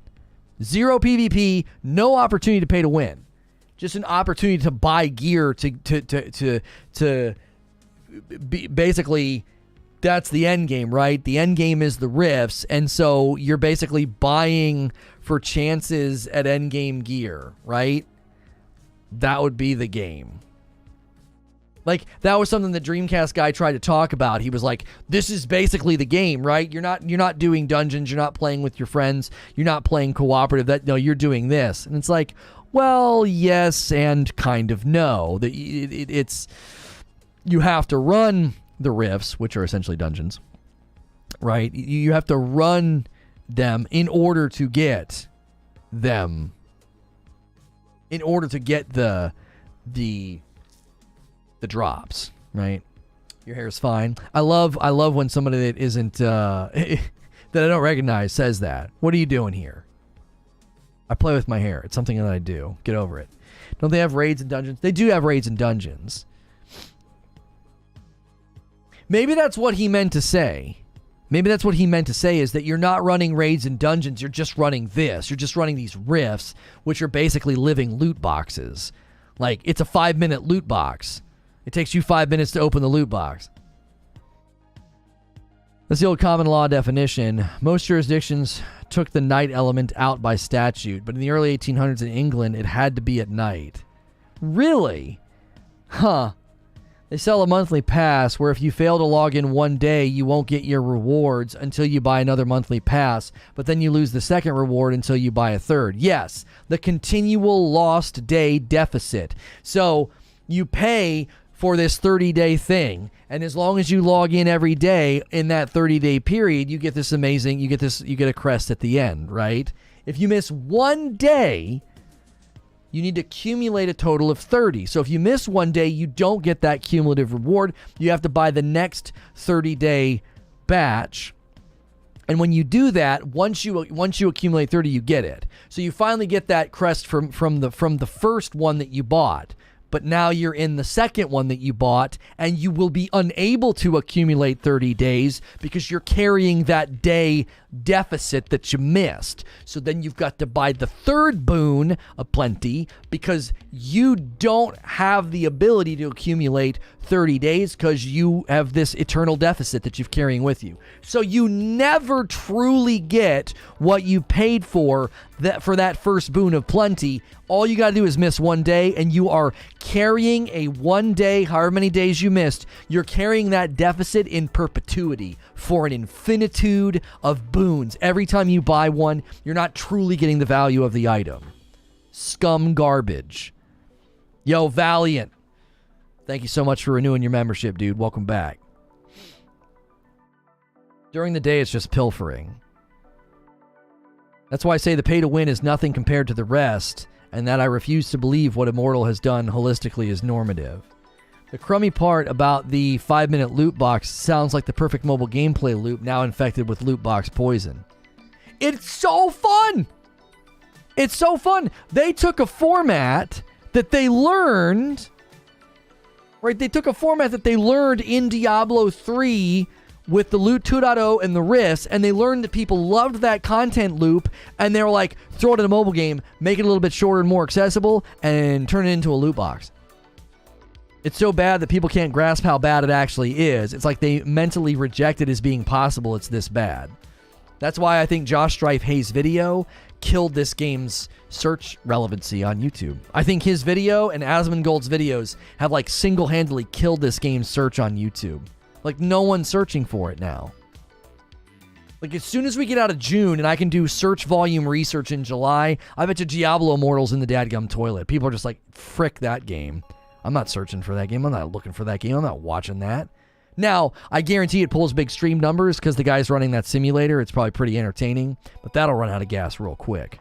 zero PvP, no opportunity to pay-to-win, just an opportunity to buy gear to basically... That's the end game, right? The end game is the rifts, and so you're basically buying for chances at end game gear, right? That would be the game. Like, that was something that DreamcastGuy tried to talk about. He was like, this is basically the game, right? You're not doing dungeons, you're not playing with your friends, you're not playing cooperative. No, you're doing this. And it's like, well, yes and kind of no. It's you have to run the rifts, which are essentially dungeons, right? You have to run them in order to get them, in order to get the drops, right? Your hair is fine. I love when somebody that isn't that I don't recognize says that. What are you doing here? I play with my hair. It's something that I do. Get over it. Don't they have raids and dungeons? They do have raids and dungeons. Maybe that's what he meant to say. Maybe that's what he meant to say, is that you're not running raids and dungeons, you're just running this. You're just running these rifts, which are basically living loot boxes. Like, it's a 5-minute loot box. It takes you 5 minutes to open the loot box. That's the old common law definition. Most jurisdictions took the night element out by statute, but in the early 1800s in England, it had to be at night. Really? Huh. They sell a monthly pass where if you fail to log in one day, you won't get your rewards until you buy another monthly pass, but then you lose the second reward until you buy a third. Yes, the continual lost day deficit. So you pay for this 30-day thing, and as long as you log in every day in that 30-day period, you get this amazing, you get a crest at the end, right? If you miss one day, you need to accumulate a total of 30. So if you miss one day, you don't get that cumulative reward. You have to buy the next 30-day batch. And when you do that, once you accumulate 30, you get it. So you finally get that crest from the first one that you bought. But now you're in the second one that you bought, and you will be unable to accumulate 30 days because you're carrying that day deficit that you missed. So then you've got to buy the third boon of plenty because you don't have the ability to accumulate 30 days because you have this eternal deficit that you're carrying with you. So you never truly get what you paid for that first boon of plenty. All you got to do is miss one day, and you are carrying a 1 day, however many days you missed, you're carrying that deficit in perpetuity for an infinitude of boons. Every time you buy one, you're not truly getting the value of the item. Scum garbage. Yo, Valiant. Thank you so much for renewing your membership, dude. Welcome back. During the day, it's just pilfering. That's why I say the pay to win is nothing compared to the rest, and that I refuse to believe what Immortal has done holistically is normative. The crummy part about the 5-minute loot box sounds like the perfect mobile gameplay loop now infected with loot box poison. It's so fun! It's so fun! They took a format that they learned, right? They took a format that they learned in Diablo 3 with the Loot 2.0 and the rifts, and they learned that people loved that content loop, and they were like, throw it in a mobile game, make it a little bit shorter and more accessible, and turn it into a loot box. It's so bad that people can't grasp how bad it actually is. It's like they mentally reject it as being possible. It's this bad. That's why I think Josh Strife Hayes' video killed this game's search relevancy on YouTube. I think his video and Asmongold's videos have like single-handedly killed this game's search on YouTube. Like, no one's searching for it now. Like, as soon as we get out of June and I can do search volume research in July, I bet you Diablo Immortal's in the dadgum toilet. People are just like, frick that game. I'm not searching for that game. I'm not looking for that game. I'm not watching that. Now, I guarantee it pulls big stream numbers because the guy's running that simulator. It's probably pretty entertaining, but that'll run out of gas real quick.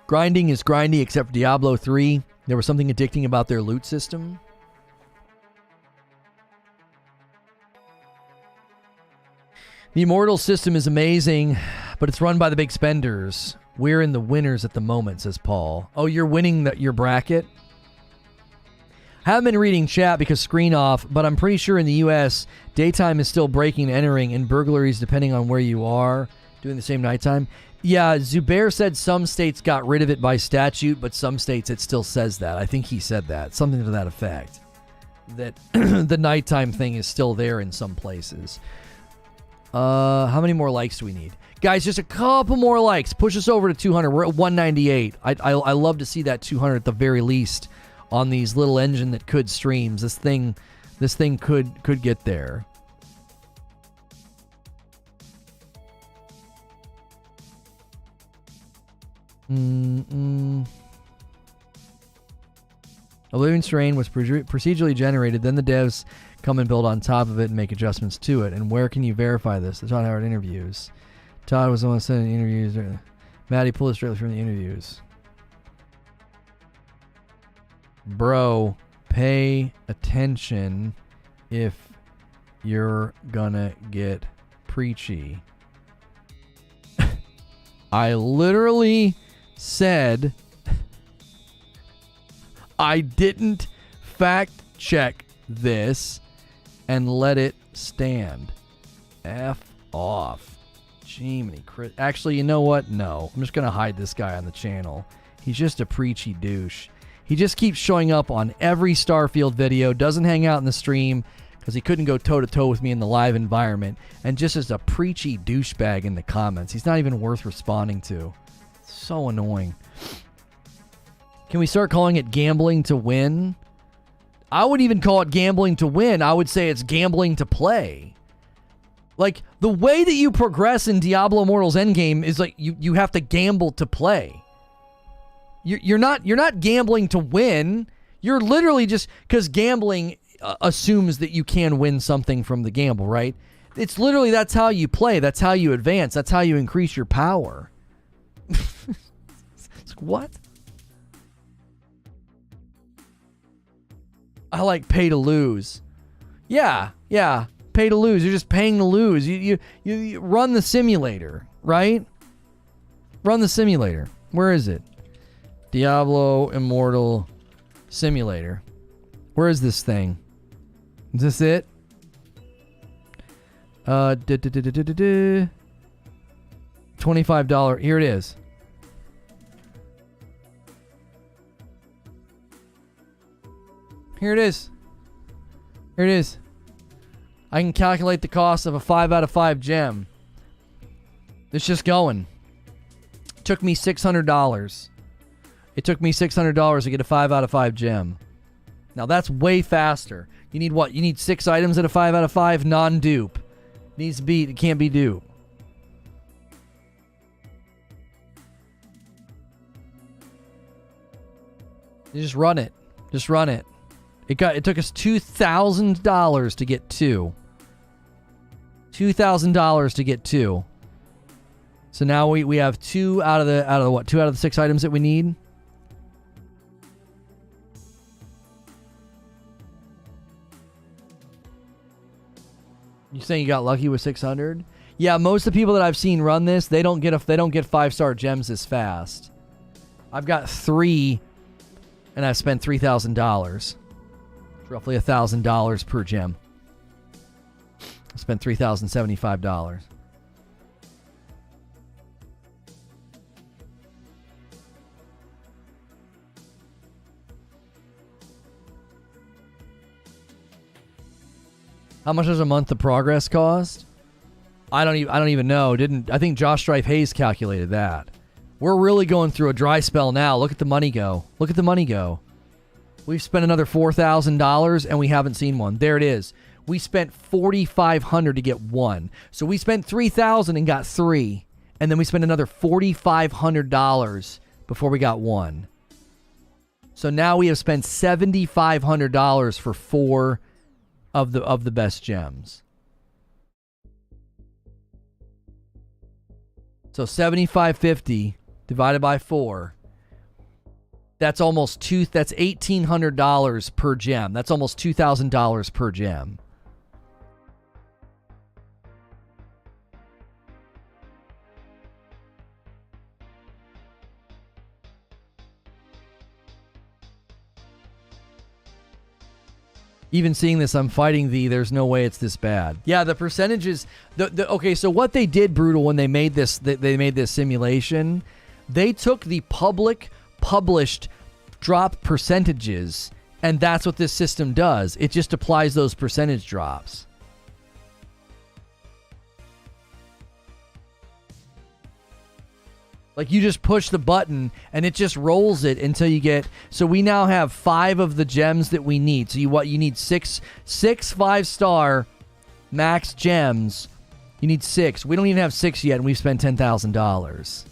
Grinding is grindy except for Diablo 3. There was something addicting about their loot system. The Immortal system is amazing, but it's run by the big spenders. We're in the winners at the moment, says Paul. Oh, you're winning your bracket? Haven't been reading chat because screen off, but I'm pretty sure in the U.S., daytime is still breaking and entering, and burglaries, depending on where you are, doing the same nighttime. Yeah, Zubair said some states got rid of it by statute, but some states it still says that. I think he said that. Something to that effect. That the nighttime thing is still there in some places. How many more likes do we need? Guys, just a couple more likes. Push us over to 200. We're at 198. I love to see that 200 at the very least on these little engine that could streams. This thing could get there. Oblivion's terrain was procedurally generated, then the devs come and build on top of it and make adjustments to it. And where can you verify this? The Todd Howard interviews. Todd was the one sending the interviews. Maddie pulled it straight from the interviews. Bro, pay attention if you're gonna get preachy. I literally said I didn't fact check this and let it stand. F off. Jiminy Chris. Actually, you know what? No. I'm just going to hide this guy on the channel. He's just a preachy douche. He just keeps showing up on every Starfield video, doesn't hang out in the stream because he couldn't go toe-to-toe with me in the live environment, and just is a preachy douchebag in the comments. He's not even worth responding to. So annoying. Can we start calling it gambling to win? I wouldn't even call it gambling to win. I would say it's gambling to play. Like, the way that you progress in Diablo Immortal's endgame is like you have to gamble to play. You're not gambling to win. You're literally just, because gambling assumes that you can win something from the gamble, right? It's literally, that's how you play. That's how you advance. That's how you increase your power. What? I like pay to lose. Yeah. Pay to lose. You're just paying to lose. You run the simulator, right? Run the simulator. Where is it? Diablo Immortal Simulator. Where is this thing? Is this it? $25. Here it is. Here it is. Here it is. I can calculate the cost of a 5 out of 5 gem. It's just going. It took me $600. It took me $600 to get a 5 out of 5 gem. Now that's way faster. You need what? You need 6 items at a 5 out of 5 non-dupe. It can't be dupe. You just run it. Just run it. It took us $2,000 to get 2. $2,000 to get 2. So now we have 2 out of the what? 2 out of the 6 items that we need. You saying you got lucky with 600? Yeah, most of the people that I've seen run this, they don't get 5-star gems this fast. I've got 3, and I've spent $3,000. It's roughly $1,000 per gem. I spent $3,075. How much does a month of progress cost? I don't even know. I think Josh Strife Hayes calculated that. We're really going through a dry spell now. Look at the money go. Look at the money go. We've spent another $4,000 and we haven't seen one. There it is. We spent $4,500 to get 1. So we spent $3,000 and got 3. And then we spent another $4,500 before we got 1. So now we have spent $7,500 for 4 of the best gems. So $7,550 divided by 4. That's almost that's $1,800 per gem. That's almost $2,000 per gem. Even seeing this, I'm fighting thee. There's no way it's this bad. Yeah, the percentages. Okay, so what they did, Brutal, when they made this, they made this simulation. They took the published drop percentages, and that's what this system does. It just applies those percentage drops. Like, you just push the button and it just rolls it until you get. So we now have 5 of the gems that we need. So you need 6 5-star max gems. You need 6. We don't even have 6 yet, and we've spent $10,000.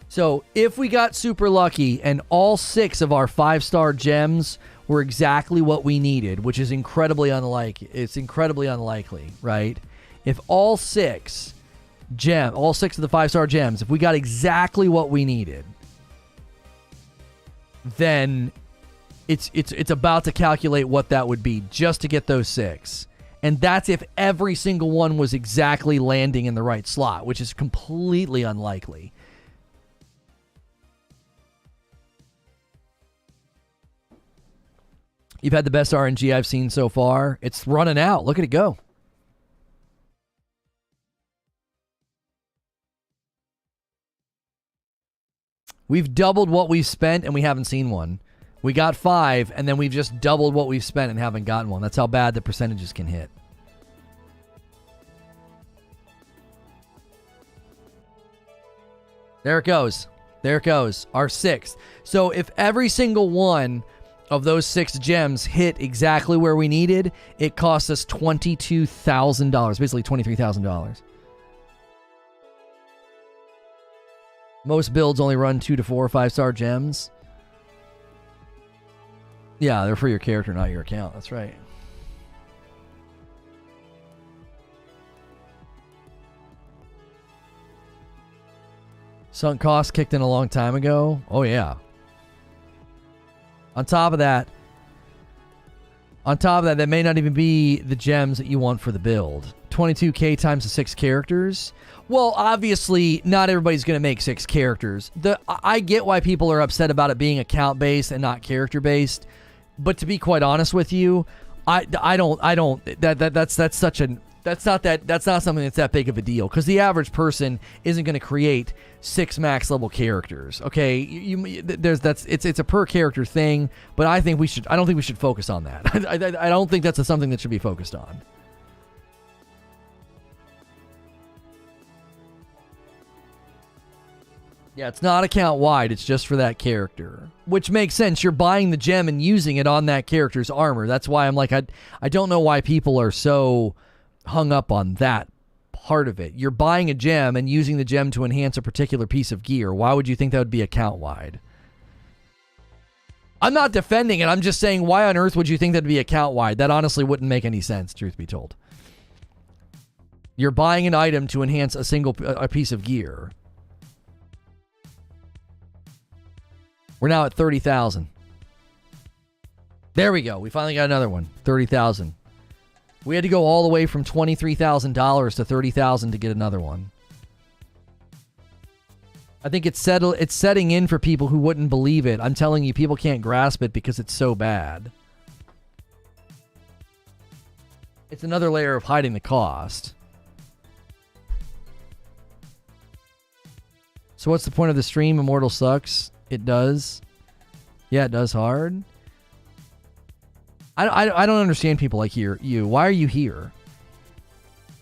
So if we got super lucky and all 6 of our 5-star gems were exactly what we needed, which is incredibly unlikely. It's incredibly unlikely, right? If all 6 of the 5-star gems, if we got exactly what we needed, then it's about to calculate what that would be just to get those 6. And that's if every single one was exactly landing in the right slot, which is completely unlikely. You've had the best RNG I've seen so far. It's running out. Look at it go. We've doubled what we've spent, and we haven't seen one. We got 5, and then we've just doubled what we've spent and haven't gotten one. That's how bad the percentages can hit. There it goes. There it goes. Our 6th. So if every single one of those 6 gems hit exactly where we needed, it cost us $22,000, basically $23,000. Most builds only run 2 to 4 5-star gems. Yeah, they're for your character, not your account. That's right. Sunk cost kicked in a long time ago. Oh, yeah. On top of that, that may not even be the gems that you want for the build. 22k times the 6 characters. Well, obviously, not everybody's going to make 6 characters. I get why people are upset about it being account-based and not character-based. But to be quite honest with you, that's not something that's that big of a deal, because the average person isn't going to create 6 max level characters. Okay, it's a per character thing, but I don't think we should focus on that. I don't think that's something that should be focused on. Yeah, it's not account wide, it's just for that character. Which makes sense. You're buying the gem and using it on that character's armor. That's why I'm like, I don't know why people are so hung up on that part of it. You're buying a gem and using the gem to enhance a particular piece of gear. Why would you think that would be account-wide? I'm not defending it. I'm just saying, why on earth would you think that would be account-wide? That honestly wouldn't make any sense, truth be told. You're buying an item to enhance a piece of gear. We're now at 30,000. There we go. We finally got another one. 30,000. We had to go all the way from $23,000 to 30,000 to get another one. I think it's setting in for people who wouldn't believe it. I'm telling you, people can't grasp it because it's so bad. It's another layer of hiding the cost. So what's the point of the stream? Immortal sucks. It does. Yeah, it does hard. I don't understand people like you. Why are you here?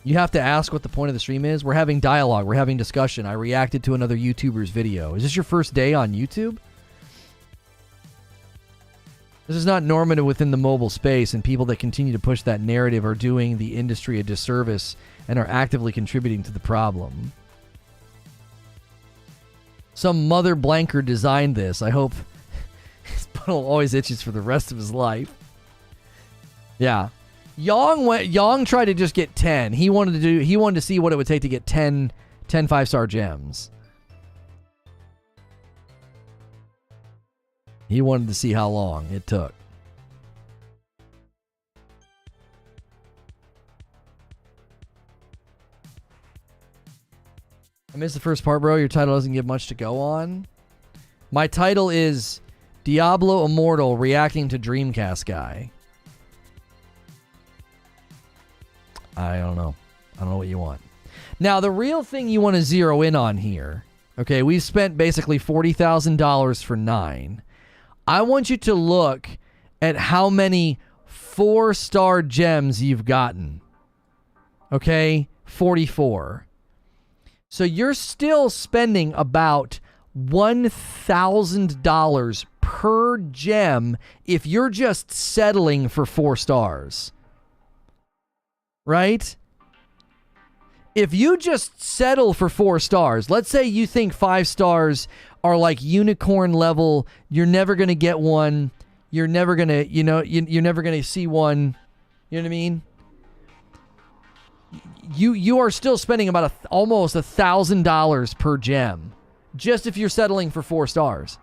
You have to ask what the point of the stream is. We're having dialogue. We're having discussion. I reacted to another YouTuber's video. Is this your first day on YouTube? This is not normative within the mobile space, and people that continue to push that narrative are doing the industry a disservice and are actively contributing to the problem. Some mother blanker designed this. I hope his butthole always itches for the rest of his life. Yeah. Yang tried to just get 10. He wanted to see what it would take to get 10 5-star gems. He wanted to see how long it took. I missed the first part, bro. Your title doesn't give much to go on. My title is Diablo Immortal reacting to DreamcastGuy. I don't know. I don't know what you want. Now, the real thing you want to zero in on here, okay, we've spent basically $40,000 for 9. I want you to look at how many 4-star gems you've gotten. Okay? 44. So you're still spending about $1,000 per gem if you're just settling for 4 stars. Right? If you just settle for 4 stars, let's say you think 5 stars are like unicorn level, you're never going to get one, you're never going to, you're never going to see one, you know what I mean? You are still spending about almost $1,000 per gem, just if you're settling for 4 stars.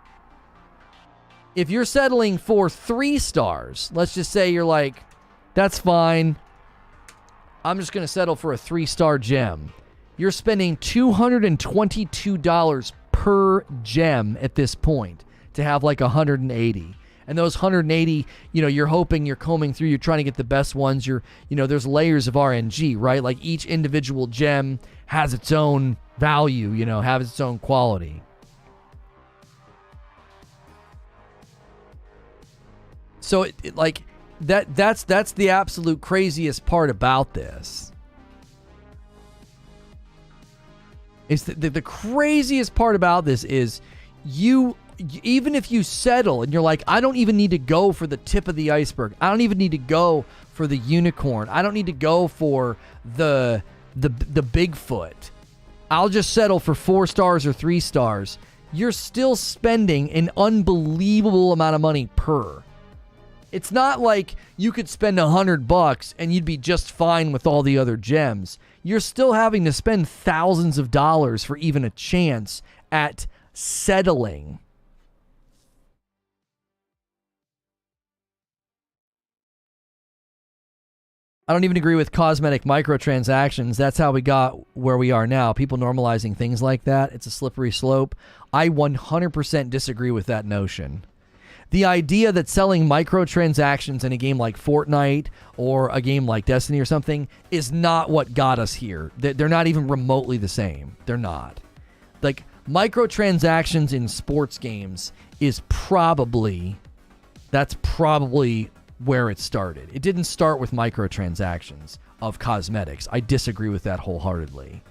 If you're settling for 3 stars, let's just say you're like, that's fine, I'm just going to settle for a 3-star gem. You're spending $222 per gem at this point to have like 180. And those 180, you're hoping, you're combing through, you're trying to get the best ones. There's layers of RNG, right? Like each individual gem has its own value, has its own quality. So that's the absolute craziest part about this. It's the craziest part about this is even if you settle and you're like, I don't even need to go for the tip of the iceberg. I don't even need to go for the unicorn. I don't need to go for the Bigfoot. I'll just settle for 4 stars or 3 stars. You're still spending an unbelievable amount of money per. It's not like you could spend $100 and you'd be just fine with all the other gems. You're still having to spend thousands of dollars for even a chance at settling. I don't even agree with cosmetic microtransactions. That's how we got where we are now. People normalizing things like that. It's a slippery slope. I 100% disagree with that notion. The idea that selling microtransactions in a game like Fortnite or a game like Destiny or something is not what got us here. They're not even remotely the same. They're not. Like, microtransactions in sports games is probably where it started. It didn't start with microtransactions of cosmetics. I disagree with that wholeheartedly.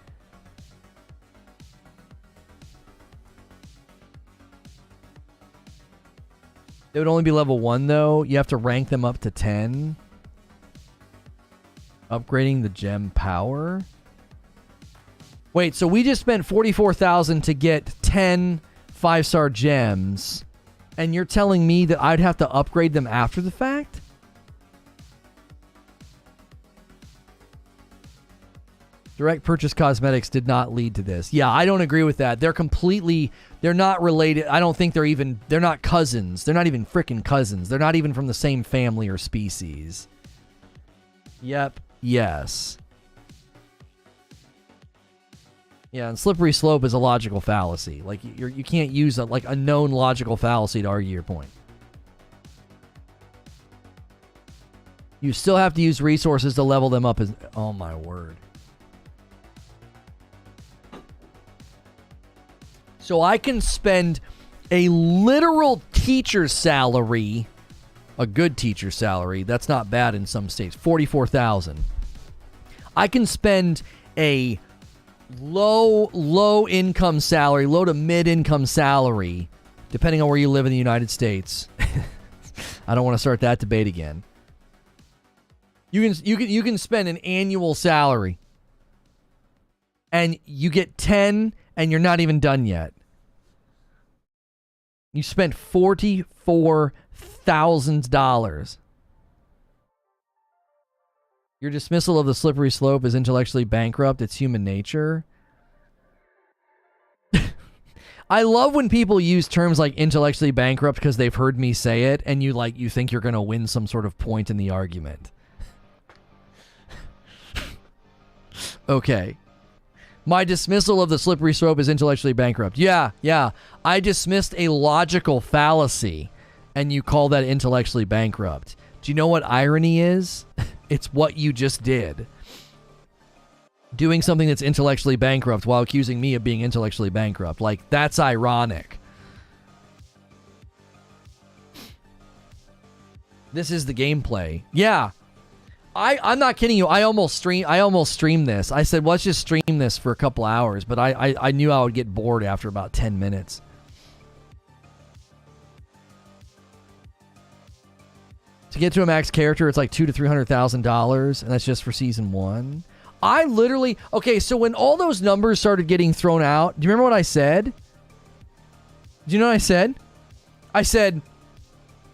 It would only be level 1, though. You have to rank them up to 10. Upgrading the gem power. Wait, so we just spent $44,000 to get 10 5-star gems, and you're telling me that I'd have to upgrade them after the fact? Direct purchase cosmetics did not lead to this. Yeah, I don't agree with that. They're not related. I don't think they're not cousins. They're not even freaking cousins. They're not even from the same family or species. Yep. Yes. Yeah, and slippery slope is a logical fallacy. Like, you can't use a known logical fallacy to argue your point. You still have to use resources to level them up. Oh my word. So I can spend a literal teacher's salary, a good teacher's salary, that's not bad in some states, $44,000. I can spend a low income salary, low to mid income salary, depending on where you live in the United States. I don't want to start that debate again. You can spend an annual salary and you get 10 and you're not even done yet. You spent $44,000. Your dismissal of the slippery slope is intellectually bankrupt. It's human nature. I love when people use terms like intellectually bankrupt because they've heard me say it, and you think you're going to win some sort of point in the argument. Okay. My dismissal of the slippery slope is intellectually bankrupt. Yeah. I dismissed a logical fallacy, and you call that intellectually bankrupt. Do you know what irony is? It's what you just did. Doing something that's intellectually bankrupt while accusing me of being intellectually bankrupt. Like, that's ironic. This is the gameplay. Yeah. I'm not kidding you. I almost streamed this. I said, well, let's just stream this for a couple hours, but I knew I would get bored after about 10 minutes. To get to a max character, it's like $200,000 to $300,000, and that's just for season 1. I literally... Okay, so when all those numbers started getting thrown out, do you remember what I said? Do you know what I said? I said...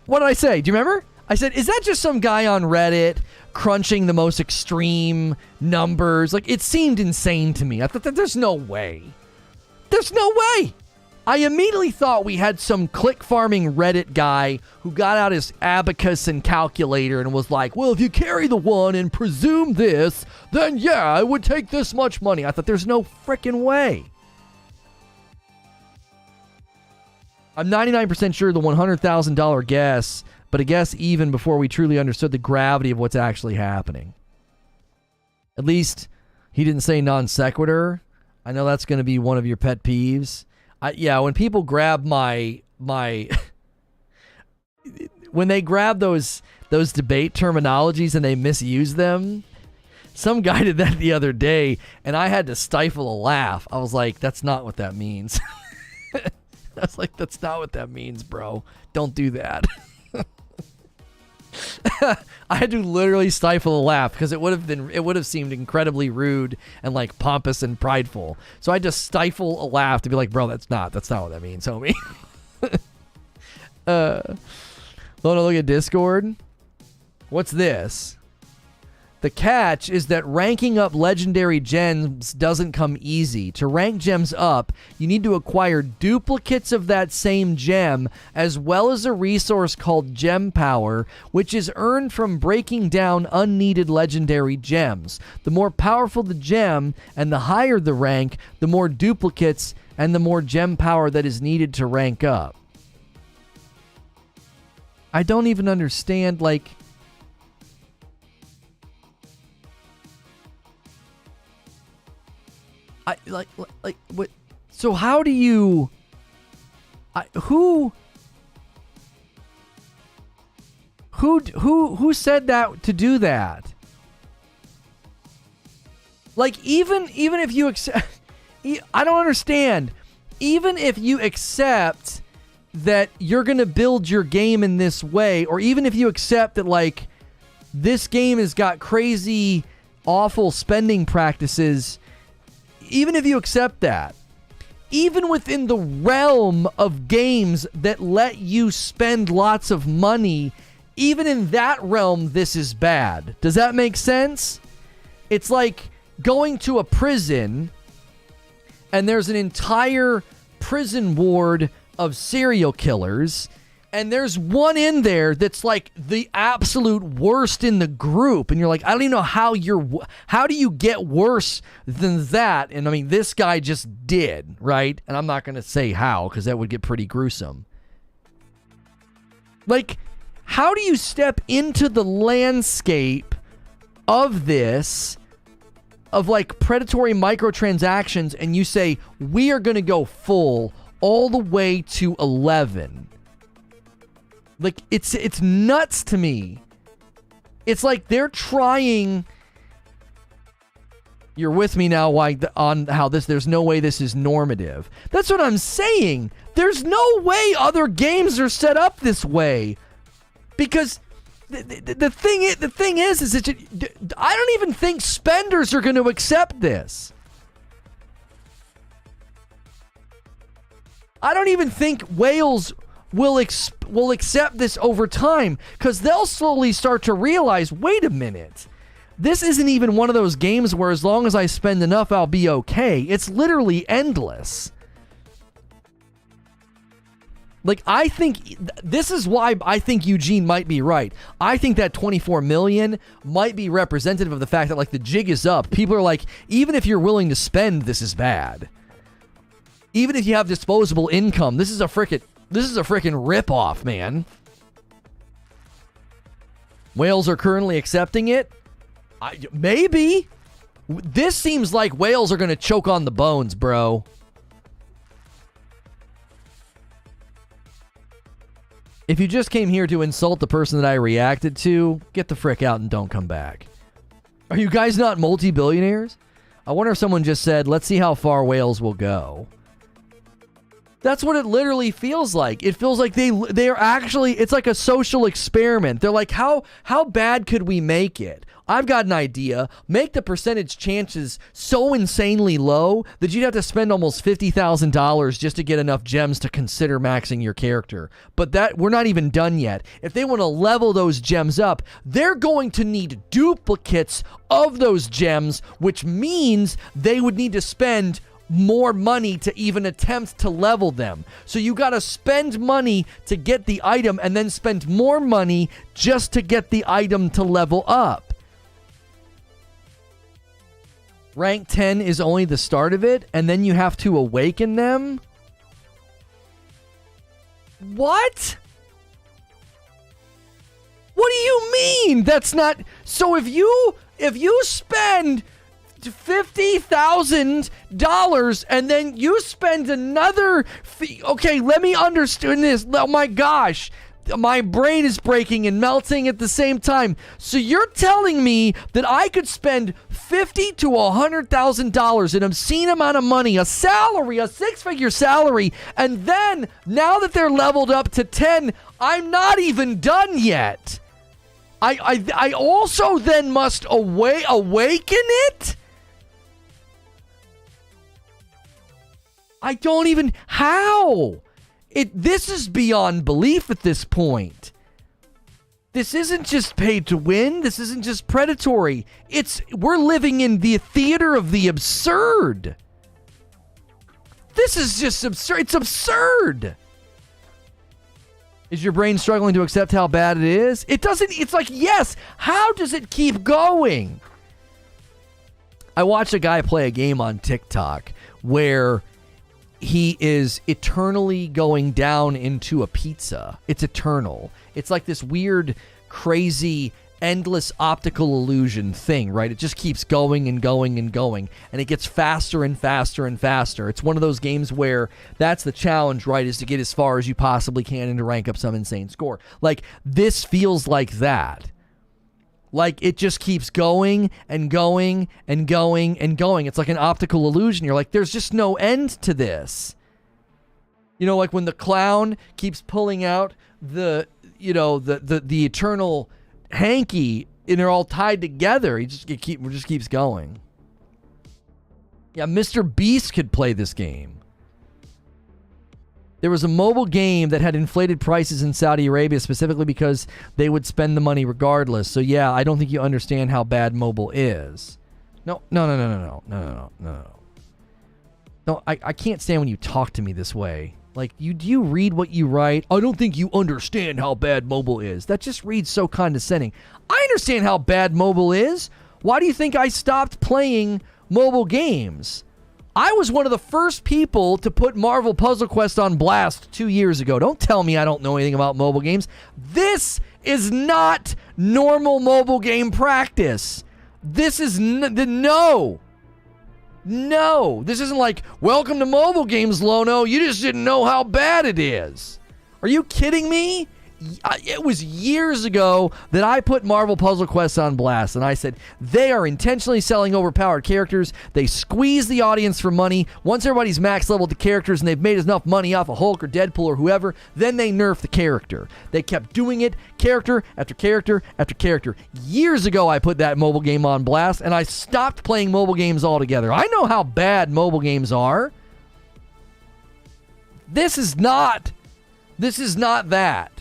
What did I say? Do you remember? I said, is that just some guy on Reddit crunching the most extreme numbers? Like, it seemed insane to me. I thought that there's no way. There's no way! I immediately thought we had some click farming Reddit guy who got out his abacus and calculator and was like, well, if you carry the 1 and presume this, then yeah, it would take this much money. I thought there's no freaking way. I'm 99% sure the $100,000 guess, but a guess even before we truly understood the gravity of what's actually happening. At least he didn't say non sequitur. I know that's going to be one of your pet peeves. Yeah, when people grab my when they grab those debate terminologies and they misuse them. Some guy did that the other day, and I had to stifle a laugh. I was like, that's not what that means. I was like, that's not what that means, bro. Don't do that. I had to literally stifle a laugh because it would have seemed incredibly rude and like pompous and prideful. So I had to stifle a laugh to be like, bro, that's not what that means, homie. Lono, look at Discord. What's this? The catch is that ranking up legendary gems doesn't come easy. To rank gems up, you need to acquire duplicates of that same gem, as well as a resource called gem power, which is earned from breaking down unneeded legendary gems. The more powerful the gem, and the higher the rank, the more duplicates and the more gem power that is needed to rank up. I don't even understand, like... what? So how do you? Who said that to do that? Like even if you accept, I don't understand. Even if you accept that you're gonna build your game in this way, or even if you accept that like this game has got crazy, awful spending practices. even if you accept that, even within the realm of games that let you spend lots of money, even in that realm, this is bad. Does that make sense? It's like going to a prison and there's an entire prison ward of serial killers, and there's one in there that's like the absolute worst in the group, and you're like, I don't even know how do you get worse than that? And I mean, this guy just did, right? And I'm not going to say how, because that would get pretty gruesome. Like, how do you step into the landscape of this, of like predatory microtransactions, and you say, we are going to go full all the way to 11? Like, it's nuts to me. It's like they're trying. You're with me now on how there's no way this is normative. That's what I'm saying. There's no way other games are set up this way. Because the thing is that I don't even think spenders are going to accept this. I don't even think whales will accept this over time, because they'll slowly start to realize, wait a minute, this isn't even one of those games where as long as I spend enough, I'll be okay. It's literally endless. Like, I think this is why I think Eugene might be right. I think that 24 million might be representative of the fact that, like, the jig is up. People are like, even if you're willing to spend, this is bad. Even if you have disposable income, this is a frickin' ripoff, man. Whales are currently accepting it? Maybe. This seems like whales are going to choke on the bones, bro. If you just came here to insult the person that I reacted to, get the frick out and don't come back. Are you guys not multi-billionaires? I wonder if someone just said, let's see how far whales will go. That's what it literally feels like. It feels like they're actually, it's like a social experiment. They're like, how bad could we make it? I've got an idea. Make the percentage chances so insanely low that you'd have to spend almost $50,000 just to get enough gems to consider maxing your character. But that we're not even done yet. If they want to level those gems up, they're going to need duplicates of those gems, which means they would need to spend more money to even attempt to level them. So you got to spend money to get the item and then spend more money just to get the item to level up. Rank 10 is only the start of it, and then you have to awaken them? What? What do you mean? That's not... So if you spend $50,000 and then you spend another okay, let me understand this. Oh my gosh, my brain is breaking and melting at the same time. So you're telling me that I could spend $50,000 to $100,000, an obscene amount of money, a salary, a six-figure salary, and then now that they're leveled up to 10, I'm not even done yet. I also then must awaken it? I don't even... How? This is beyond belief at this point. This isn't just paid to win. This isn't just predatory. We're living in the theater of the absurd. This is just absurd. It's absurd. Is your brain struggling to accept how bad it is? It doesn't... It's like, yes. How does it keep going? I watched a guy play a game on TikTok where he is eternally going down into a pizza. It's eternal. It's like this weird, crazy, endless optical illusion thing, right? It just keeps going and going and going, and it gets faster and faster and faster. It's one of those games where that's the challenge, right, is to get as far as you possibly can and to rank up some insane score. Like, this feels like that. Like, it just keeps going and going and going and going. It's like an optical illusion. You're like, there's just no end to this. You know, like when the clown keeps pulling out the eternal hanky, and they're all tied together. It just keeps going. Yeah, Mr. Beast could play this game. There was a mobile game that had inflated prices in Saudi Arabia specifically because they would spend the money regardless. So yeah, I don't think you understand how bad mobile is. No. No, I can't stand when you talk to me this way. Like, do you read what you write? I don't think you understand how bad mobile is. That just reads so condescending. I understand how bad mobile is. Why do you think I stopped playing mobile games? I was one of the first people to put Marvel Puzzle Quest on blast 2 years ago. Don't tell me I don't know anything about mobile games. This is not normal mobile game practice. This is no. This isn't like, welcome to mobile games, Lono. You just didn't know how bad it is. Are you kidding me? It was years ago that I put Marvel Puzzle Quest on blast, and I said, they are intentionally selling overpowered characters. They squeeze the audience for money. Once everybody's max leveled the characters and they've made enough money off of Hulk or Deadpool or whoever, then they nerf the character. They kept doing it, character after character after character. Years ago, I put that mobile game on blast, and I stopped playing mobile games altogether. I know how bad mobile games are. This is not that.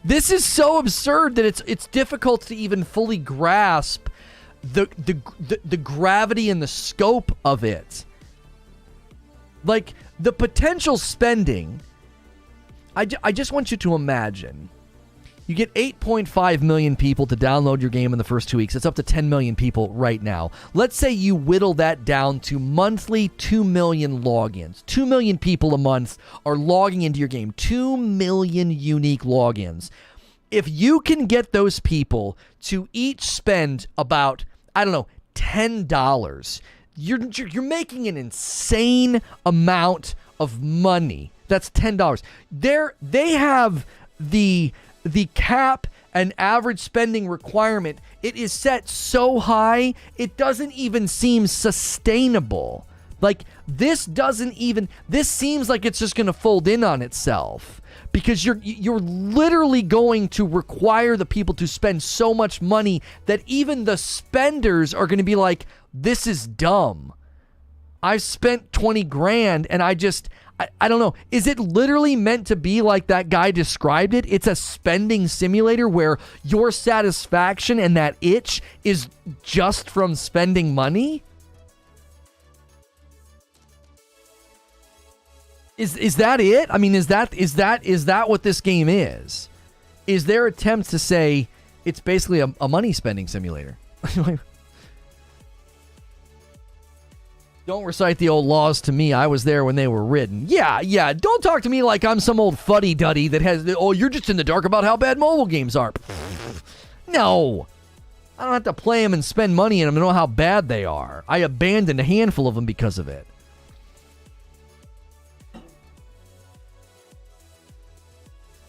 This is so absurd that it's difficult to even fully grasp the gravity and the scope of it. Like, the potential spending, I just want you to imagine. You get 8.5 million people to download your game in the first 2 weeks. It's up to 10 million people right now. Let's say you whittle that down to monthly 2 million logins. 2 million people a month are logging into your game. 2 million unique logins. If you can get those people to each spend about, I don't know, $10, you're making an insane amount of money. That's $10. They have the cap and average spending requirement. It is set so high, it doesn't even seem sustainable. Like, this seems like it's just going to fold in on itself, because you're literally going to require the people to spend so much money that even the spenders are going to be like, this is dumb. I've spent 20 grand and I don't know. Is it literally meant to be like that guy described it? It's a spending simulator where your satisfaction and that itch is just from spending money? Is that it? I mean, is that what this game is? Is their attempt to say it's basically a money spending simulator? Don't recite the old laws to me. I was there when they were written. Yeah. Don't talk to me like I'm some old fuddy-duddy that has, you're just in the dark about how bad mobile games are. No. I don't have to play them and spend money in them to know how bad they are. I abandoned a handful of them because of it.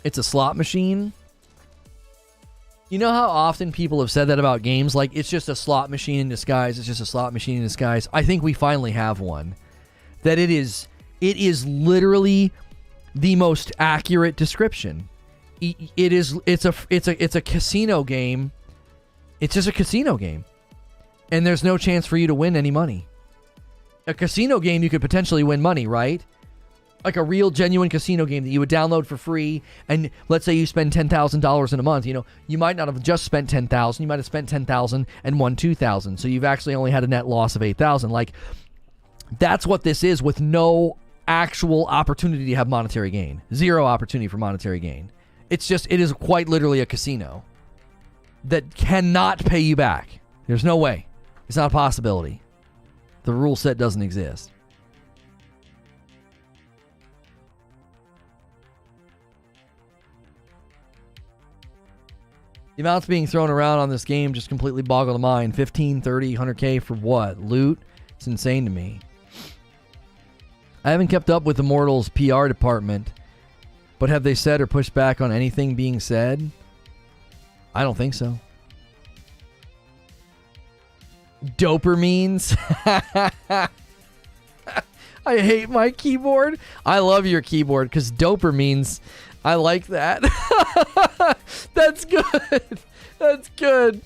It's a slot machine. You know how often people have said that about games? Like, it's just a slot machine in disguise. It's just a slot machine in disguise. I think we finally have one. That it is literally the most accurate description. It's a casino game. It's just a casino game. And there's no chance for you to win any money. A casino game, you could potentially win money, right? Like a real genuine casino game that you would download for free, and let's say you spend $10,000 in a month. You might not have just spent $10,000. You might have spent $10,000 and won $2,000. So you've actually only had a net loss of $8,000. Like, that's what this is, with no actual opportunity to have monetary gain. Zero opportunity for monetary gain. It is quite literally a casino that cannot pay you back. There's no way. It's not a possibility. The rule set doesn't exist. The amounts being thrown around on this game just completely boggle the mind. 15, 30, 100K for what? Loot? It's insane to me. I haven't kept up with Immortal's PR department, but have they said or pushed back on anything being said? I don't think so. Dopamines. I hate my keyboard. I love your keyboard because dopamines. I like that. That's good. That's good.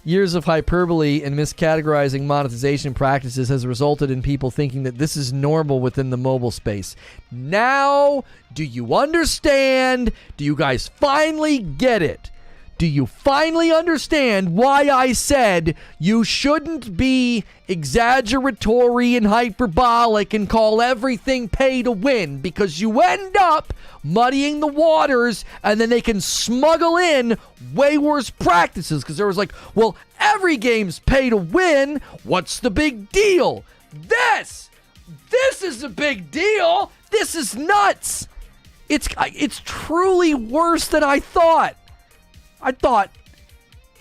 Years of hyperbole and miscategorizing monetization practices has resulted in people thinking that this is normal within the mobile space. Now, do you understand? Do you guys finally get it? Do you finally understand why I said you shouldn't be exaggeratory and hyperbolic and call everything pay to win? Because you end up muddying the waters, and then they can smuggle in way worse practices. Because there was like, well, every game's pay to win. What's the big deal? This is a big deal. This is nuts. It's truly worse than I thought. I thought,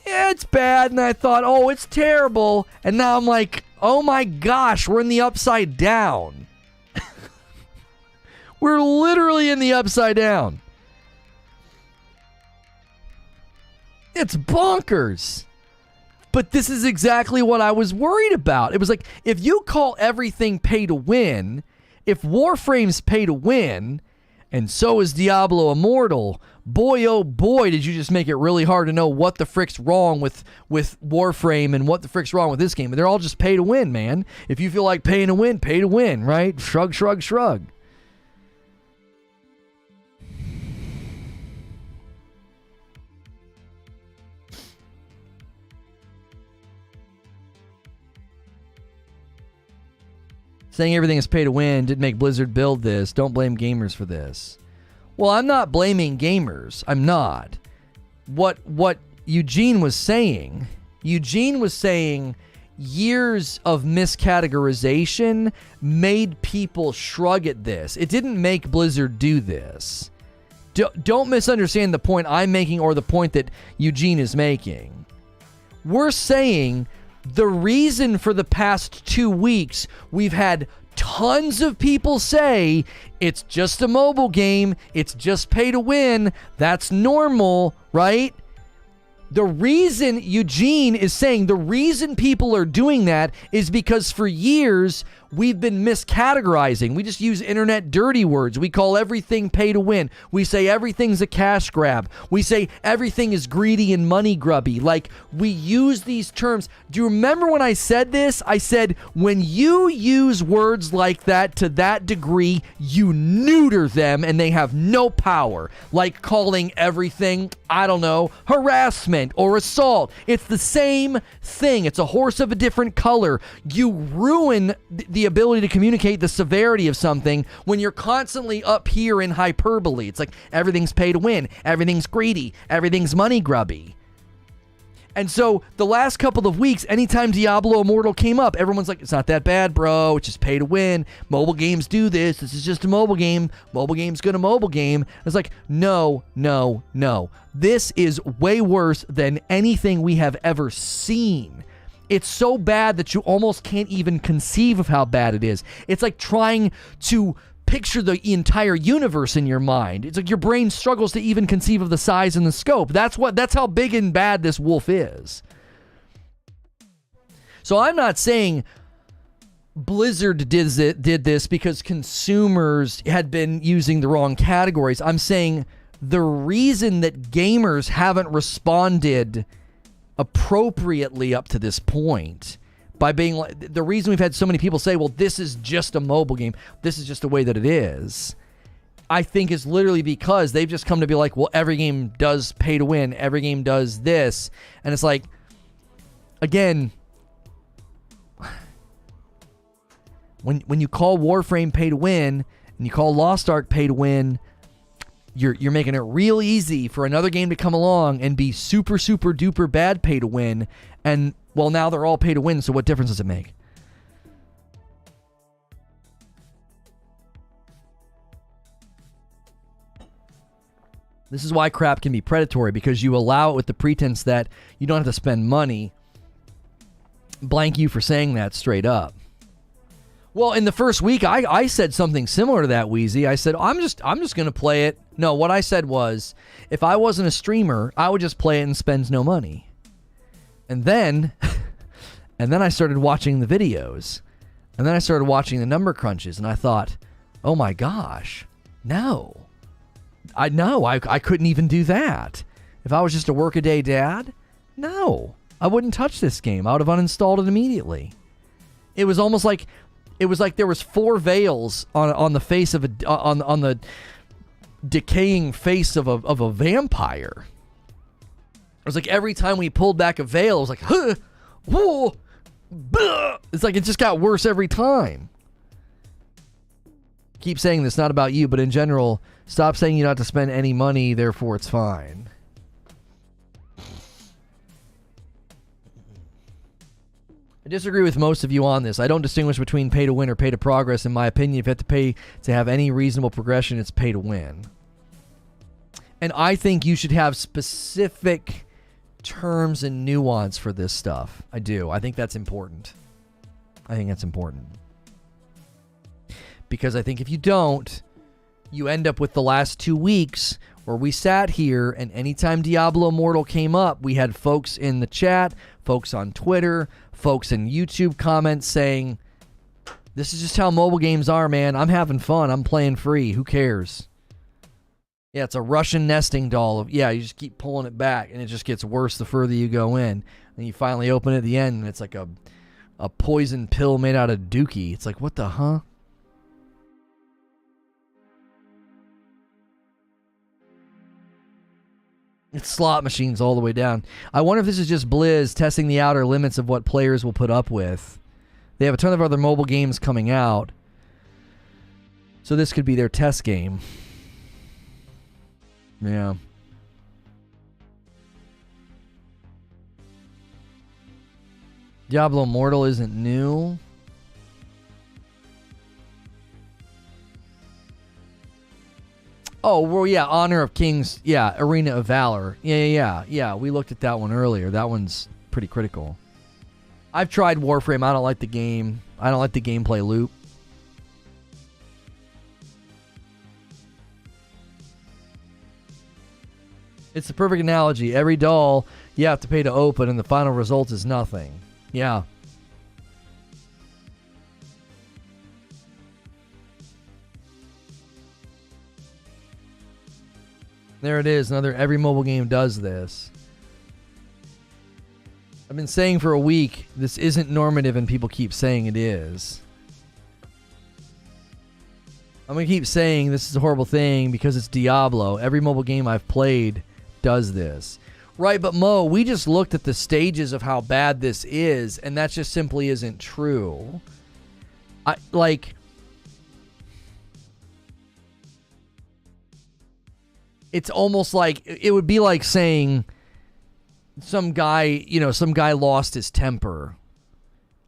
yeah, it's bad, and I thought, oh, it's terrible, and now I'm like, oh my gosh, we're in the upside down. We're literally in the upside down. It's bonkers. But this is exactly what I was worried about. It was like, if you call everything pay to win, if Warframe's pay to win, and so is Diablo Immortal, boy, oh boy, did you just make it really hard to know what the frick's wrong with Warframe and what the frick's wrong with this game. They're all just pay to win, man. If you feel like pay to win, right? Shrug, shrug, shrug. Saying everything is pay to win didn't make Blizzard build this. Don't blame gamers for this. Well, I'm not blaming gamers. I'm not. What Eugene was saying years of miscategorization made people shrug at this. It didn't make Blizzard do this. Don't misunderstand the point I'm making or the point that Eugene is making. We're saying the reason for the past 2 weeks we've had tons of people say it's just a mobile game, it's just pay to win, that's normal, right? The reason Eugene is saying the reason people are doing that is because for years we've been miscategorizing. We just use internet dirty words. We call everything pay to win. We say everything's a cash grab. We say everything is greedy and money grubby. Like, we use these terms. Do you remember when I said this? I said, when you use words like that to that degree, you neuter them and they have no power. Like calling everything, I don't know, harassment or assault. It's the same thing. It's a horse of a different color. You ruin the ability to communicate the severity of something when you're constantly up here in hyperbole. It's like everything's pay to win, everything's greedy, everything's money grubby. And so the last couple of weeks, anytime Diablo Immortal came up, everyone's like, it's not that bad, bro. It's just pay to win. Mobile games do this. This is just a mobile game. Mobile game's gonna mobile game. It's like, no. This is way worse than anything we have ever seen. It's so bad that you almost can't even conceive of how bad it is. It's like trying to picture the entire universe in your mind. It's like your brain struggles to even conceive of the size and the scope. That's how big and bad this wolf is. So I'm not saying Blizzard did this because consumers had been using the wrong categories. I'm saying the reason that gamers haven't responded appropriately up to this point by being like, the reason we've had so many people say, well, this is just a mobile game, this is just the way that it is, I think is literally because they've just come to be like, well, every game does pay to win, every game does this. And it's like, again, when you call Warframe pay to win and you call Lost Ark pay to win, you're making it real easy for another game to come along and be super, super duper bad pay to win. And, well, now they're all pay to win, so what difference does it make? This is why crap can be predatory, because you allow it with the pretense that you don't have to spend money. Blank you for saying that straight up. Well, in the first week, I said something similar to that, Wheezy. I said, I'm just going to play it. No, what I said was, if I wasn't a streamer, I would just play it and spend no money. And then I started watching the videos. And then I started watching the number crunches. And I thought, oh my gosh, no. I couldn't even do that. If I was just a workaday dad, no. I wouldn't touch this game. I would have uninstalled it immediately. It was almost like there was 4 veils on the face of on the decaying face of a vampire. It was like every time we pulled back a veil, it was like, huh, whoa, bleh. It's like it just got worse every time. Keep saying this, not about you, but in general, stop saying you don't have to spend any money, therefore it's fine. I disagree with most of you on this. I don't distinguish between pay to win or pay to progress. In my opinion, if you have to pay to have any reasonable progression, it's pay to win. And I think you should have specific terms and nuance for this stuff. I do. I think that's important. Because I think if you don't, you end up with the last 2 weeks where we sat here and anytime Diablo Immortal came up, we had folks in the chat, folks on Twitter, folks in YouTube comments saying, this is just how mobile games are, man. I'm having fun. I'm playing free. Who cares? Yeah, it's a Russian nesting doll. You just keep pulling it back, and it just gets worse the further you go in. And you finally open it at the end, and it's like a poison pill made out of dookie. It's like, what the huh? It's slot machines all the way down. I wonder if this is just Blizz testing the outer limits of what players will put up with. They have a ton of other mobile games coming out, so this could be their test game. Yeah. Diablo Immortal isn't new. Oh, well, yeah, Honor of Kings. Yeah, Arena of Valor. Yeah. We looked at that one earlier. That one's pretty critical. I've tried Warframe. I don't like the game. I don't like the gameplay loop. It's the perfect analogy. Every doll you have to pay to open, and the final result is nothing. Yeah. There it is. Every mobile game does this. I've been saying for a week, this isn't normative, and people keep saying it is. I'm going to keep saying this is a horrible thing because it's Diablo. Every mobile game I've played does this. Right, but Mo, we just looked at the stages of how bad this is, and that just simply isn't true. It's almost like, it would be like saying some guy lost his temper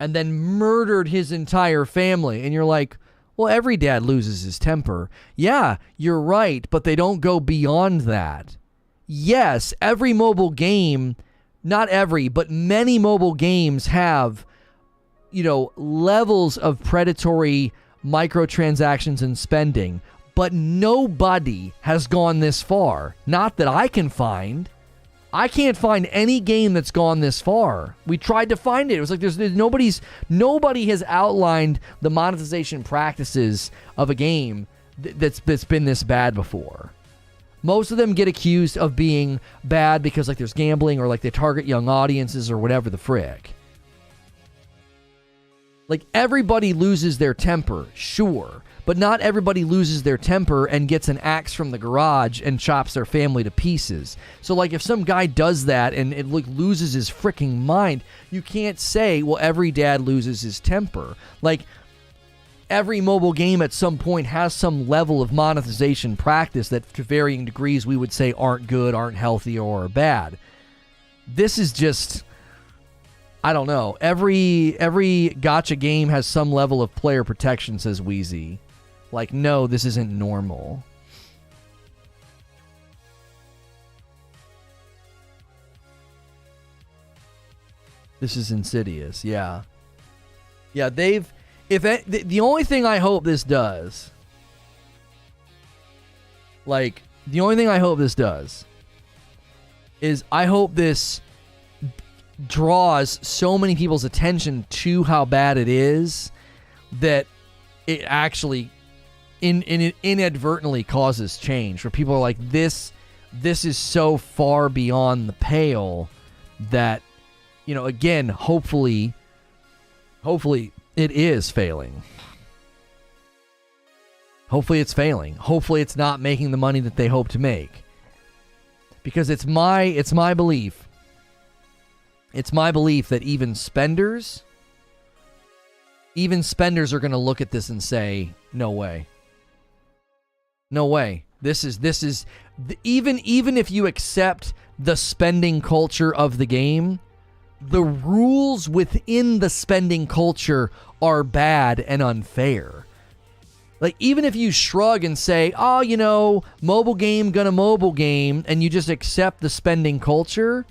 and then murdered his entire family, and you're like, well, every dad loses his temper. Yeah, you're right, but they don't go beyond that. Yes, every mobile game, not every, but many mobile games have, levels of predatory microtransactions and spending, but nobody has gone this far. Not that I can find. I can't find any game that's gone this far. We tried to find it. It was like there's nobody has outlined the monetization practices of a game that's been this bad before. Most of them get accused of being bad because there's gambling or they target young audiences or whatever the frick. Everybody loses their temper, sure, but not everybody loses their temper and gets an axe from the garage and chops their family to pieces. So if some guy does that and it loses his freaking mind, you can't say, well, every dad loses his temper. Every mobile game at some point has some level of monetization practice that to varying degrees we would say aren't good, aren't healthy, or are bad. This is just, I don't know. Every gacha game has some level of player protection, says Wheezy. No, this isn't normal. This is insidious, yeah. Yeah, the only thing I hope this does, is I hope this draws so many people's attention to how bad it is that it actually inadvertently causes change, where people are like, this is so far beyond the pale that again, hopefully it is failing. Hopefully it's failing. Hopefully it's not making the money that they hope to make. Because it's my belief. It's my belief that even spenders are going to look at this and say, no way. No way. This is even if you accept the spending culture of the game, the rules within the spending culture are bad and unfair. Like, even if you shrug and say, oh, mobile game gonna mobile game, and you just accept the spending culture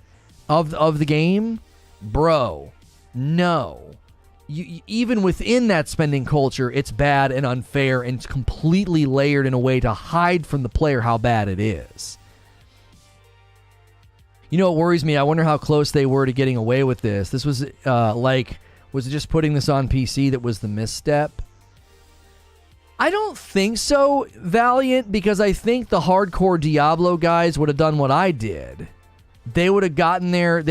of the game, bro, no. You, even within that spending culture, it's bad and unfair, and it's completely layered in a way to hide from the player how bad it is. It worries me. I wonder how close they were to getting away with this. This was was it just putting this on PC that was the misstep? I don't think so, Valiant, because I think the hardcore Diablo guys would have done what I did. They would have gotten their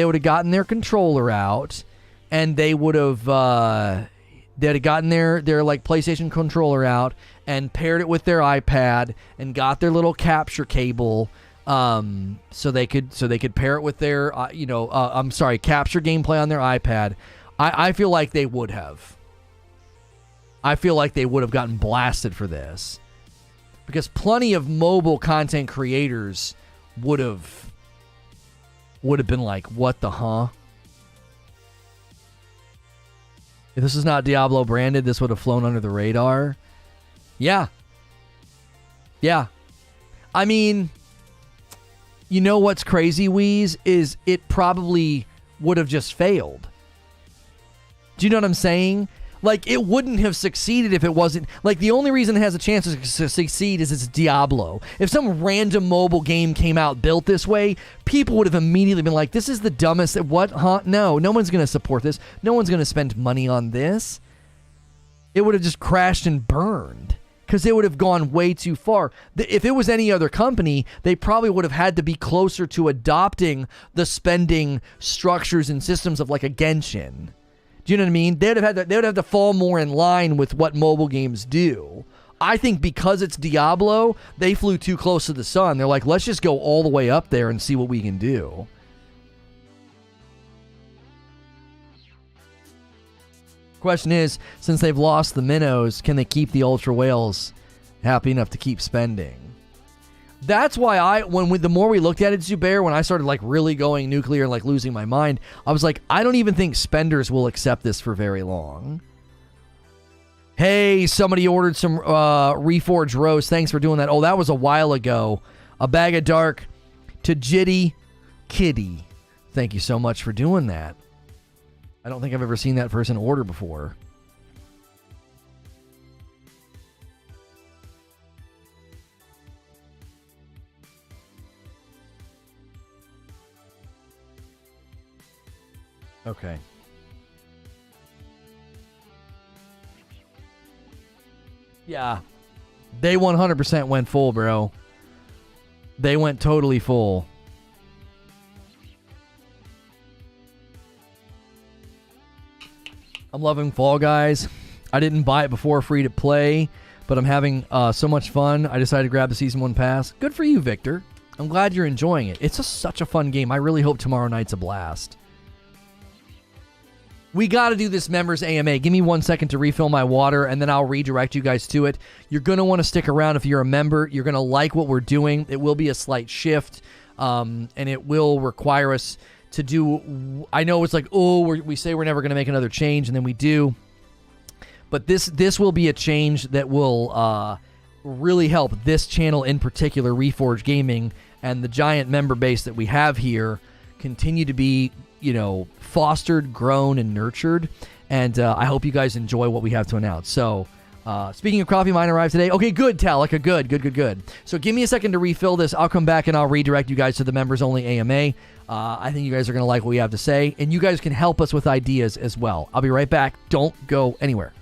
controller out, and they would have gotten their like PlayStation controller out and paired it with their iPad and got their little capture cable, so they could pair it with their capture gameplay on their iPad. I feel like they would have. I feel like they would have gotten blasted for this, because plenty of mobile content creators would have been like, what the huh? If this is not Diablo branded, this would have flown under the radar. Yeah. I mean, what's crazy, Wheeze, is it probably would have just failed. Do you know what I'm saying? Like, it wouldn't have succeeded if it wasn't... Like, the only reason it has a chance to succeed is it's Diablo. If some random mobile game came out built this way, people would have immediately been like, this is the dumbest... What? Huh? No one's going to support this. No one's going to spend money on this. It would have just crashed and burned, because it would have gone way too far. If it was any other company, they probably would have had to be closer to adopting the spending structures and systems of like a Genshin. Do you know what I mean? They would have to fall more in line with what mobile games do. I think because it's Diablo, they flew too close to the sun. They're like, let's just go all the way up there and see what we can do. Question is, since they've lost the minnows, can they keep the ultra whales happy enough to keep spending? That's why the more we looked at it, Zubair, when I started like really going nuclear and like losing my mind, I was like, I don't even think spenders will accept this for very long. Hey, somebody ordered some Reforge roast. Thanks for doing that. Oh, that was a while ago. A bag of dark to Jitty Kitty. Thank you so much for doing that. I don't think I've ever seen that person order before. Okay. Yeah. They 100% went full, bro. They went totally full. I'm loving Fall Guys. I didn't buy it before free to play, but I'm having so much fun. I decided to grab the Season 1 pass. Good for you, Victor. I'm glad you're enjoying it. It's such a fun game. I really hope tomorrow night's a blast. We got to do this members AMA. Give me 1 second to refill my water, and then I'll redirect you guys to it. You're going to want to stick around if you're a member. You're going to like what we're doing. It will be a slight shift, and it will require us to do... I know it's like, we say we're never going to make another change, and then we do. But this will be a change that will really help this channel in particular, Reforge Gaming, and the giant member base that we have here continue to be, fostered, grown, and nurtured. And I hope you guys enjoy what we have to announce. So, speaking of coffee, mine arrived today. Okay, good, Talika. Good. So give me a second to refill this. I'll come back and I'll redirect you guys to the members-only AMA. I think you guys are going to like what we have to say. And you guys can help us with ideas as well. I'll be right back. Don't go anywhere.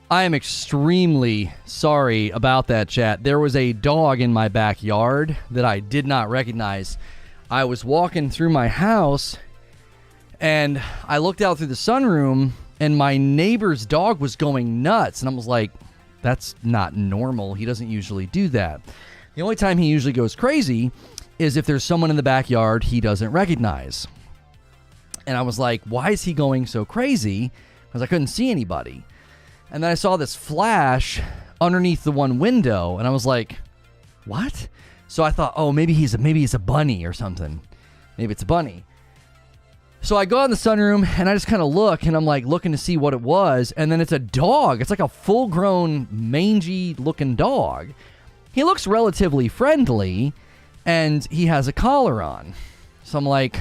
I am extremely sorry about that, chat. There was a dog in my backyard that I did not recognize. I was walking through my house, and I looked out through the sunroom, and my neighbor's dog was going nuts. And I was like, that's not normal. He doesn't usually do that. The only time he usually goes crazy is if there's someone in the backyard he doesn't recognize. And I was like, why is he going so crazy? Because I couldn't see anybody. And then I saw this flash underneath the one window, and I was like, what? So I thought, oh, maybe he's a bunny or something. Maybe it's a bunny. So I go out in the sunroom, and I just kind of look, and I'm like looking to see what it was, and then it's a dog. It's like a full-grown, mangy-looking dog. He looks relatively friendly, and he has a collar on. So I'm like,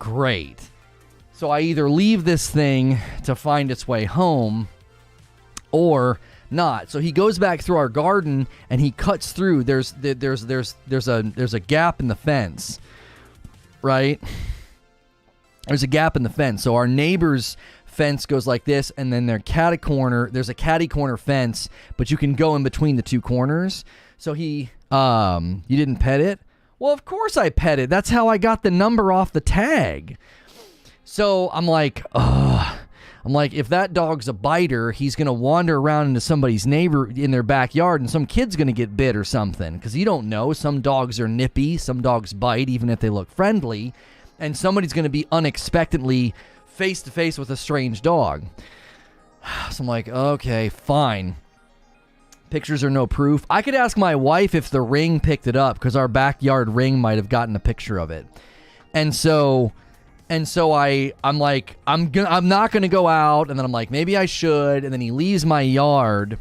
great. So I either leave this thing to find its way home or not. So he goes back through our garden and he cuts through. There's a gap in the fence, right? There's a gap in the fence. So our neighbor's fence goes like this, and then there's a catty corner fence, but you can go in between the two corners. So you didn't pet it? Well, of course I pet it. That's how I got the number off the tag. So I'm like, ugh. I'm like, if that dog's a biter, he's going to wander around into somebody's neighbor in their backyard, and some kid's going to get bit or something. Because you don't know. Some dogs are nippy. Some dogs bite, even if they look friendly. And somebody's going to be unexpectedly face-to-face with a strange dog. So I'm like, okay, fine. Pictures are no proof. I could ask my wife if the Ring picked it up, because our backyard Ring might have gotten a picture of it. And so I'm like, I'm not gonna go out, and then I'm like, maybe I should, and then he leaves my yard,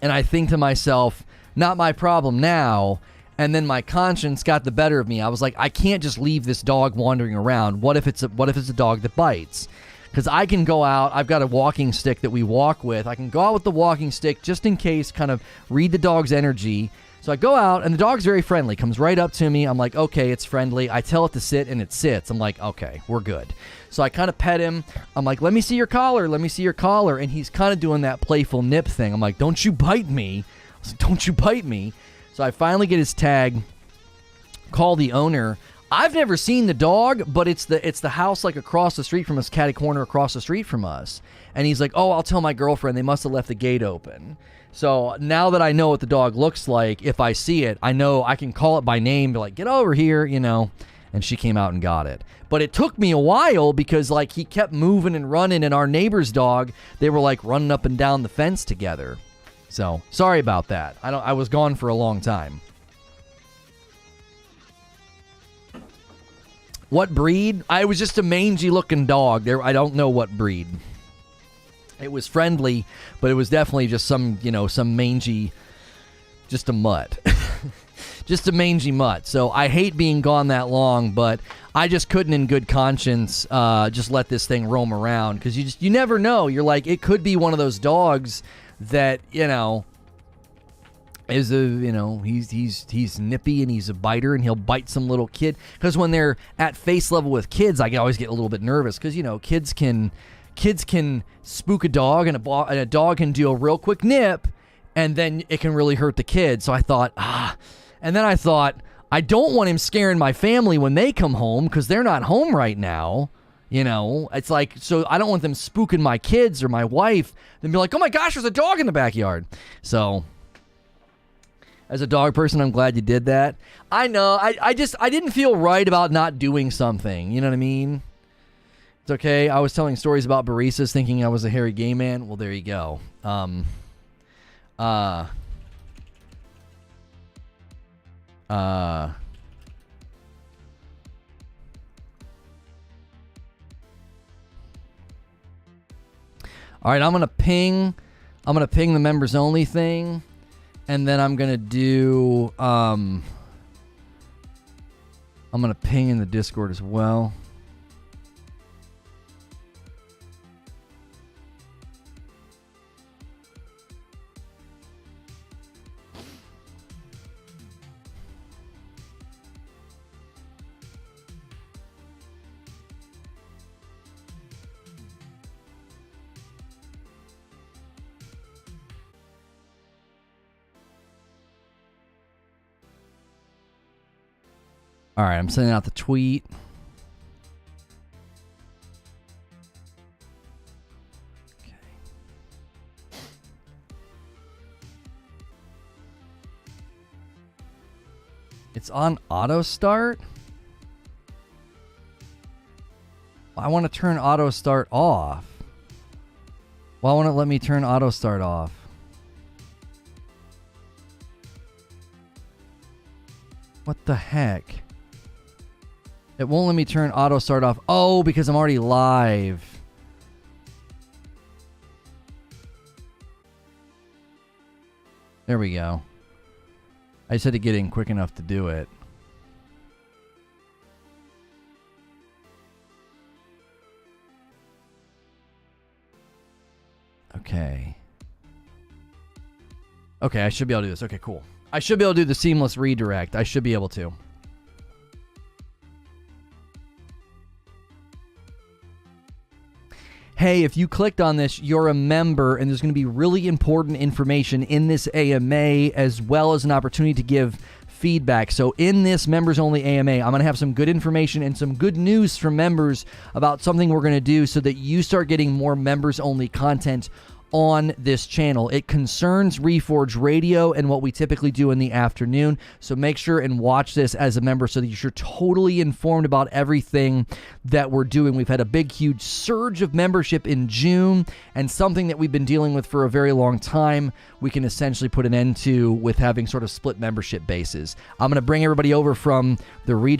and I think to myself, not my problem now. And then my conscience got the better of me. I was like, I can't just leave this dog wandering around. What if it's a dog that bites? Because I can go out. I've got a walking stick that we walk with. I can go out with the walking stick just in case, kind of read the dog's energy. So I go out, and the dog's very friendly. Comes right up to me. I'm like, okay, it's friendly. I tell it to sit, and it sits. I'm like, okay, we're good. So I kind of pet him. I'm like, let me see your collar. Let me see your collar. And he's kind of doing that playful nip thing. I'm like, don't you bite me. I was like, don't you bite me. So I finally get his tag, call the owner. I've never seen the dog, but it's the house like across the street from us, catty corner across the street from us. And he's like, oh, I'll tell my girlfriend. They must have left the gate open. So now that I know what the dog looks like, if I see it, I know I can call it by name, be like, get over here, you know. And she came out and got it. But it took me a while because, like, he kept moving and running, and our neighbor's dog, they were, like, running up and down the fence together. So, sorry about that. I was gone for a long time. What breed? I was just a mangy-looking dog. I don't know what breed. It was friendly, but it was definitely just some mangy, just a mutt. Just a mangy mutt. So I hate being gone that long, but I just couldn't in good conscience just let this thing roam around, because you never know. You're like, it could be one of those dogs that, is he's nippy and he's a biter and he'll bite some little kid. Because when they're at face level with kids, I always get a little bit nervous, because kids can spook a dog, and a dog can do a real quick nip, and then it can really hurt the kid. So I thought, and then I thought, I don't want him scaring my family when they come home, because they're not home right now. It's like, so I don't want them spooking my kids or my wife, then be like, oh my gosh, there's a dog in the backyard. So, as a dog person, I'm glad you did that. I know, I didn't feel right about not doing something, you know what I mean? It's okay. I was telling stories about baristas thinking I was a hairy gay man. Well, there you go. All right, I'm gonna ping the members only thing, and then I'm gonna do I'm gonna ping in the Discord as well. All right, I'm sending out the tweet. Okay. It's on auto start. I want to turn auto start off. Why won't it let me turn auto start off? What the heck? It won't let me turn auto start off. Oh, because I'm already live. There we go. I just had to get in quick enough to do it. Okay. Okay, I should be able to do this. Okay, cool. I should be able to do the seamless redirect. I should be able to. Hey, if you clicked on this, you're a member, and there's going to be really important information in this AMA, as well as an opportunity to give feedback. So in this members-only AMA, I'm going to have some good information and some good news from members about something we're going to do so that you start getting more members-only content on this channel. It concerns Reforge Radio and what we typically do in the afternoon. So make sure and watch this as a member so that you're totally informed about everything that we're doing. We've had a big, huge surge of membership in June, and something that we've been dealing with for a very long time, we can essentially put an end to with having sort of split membership bases. I'm going to bring everybody over from the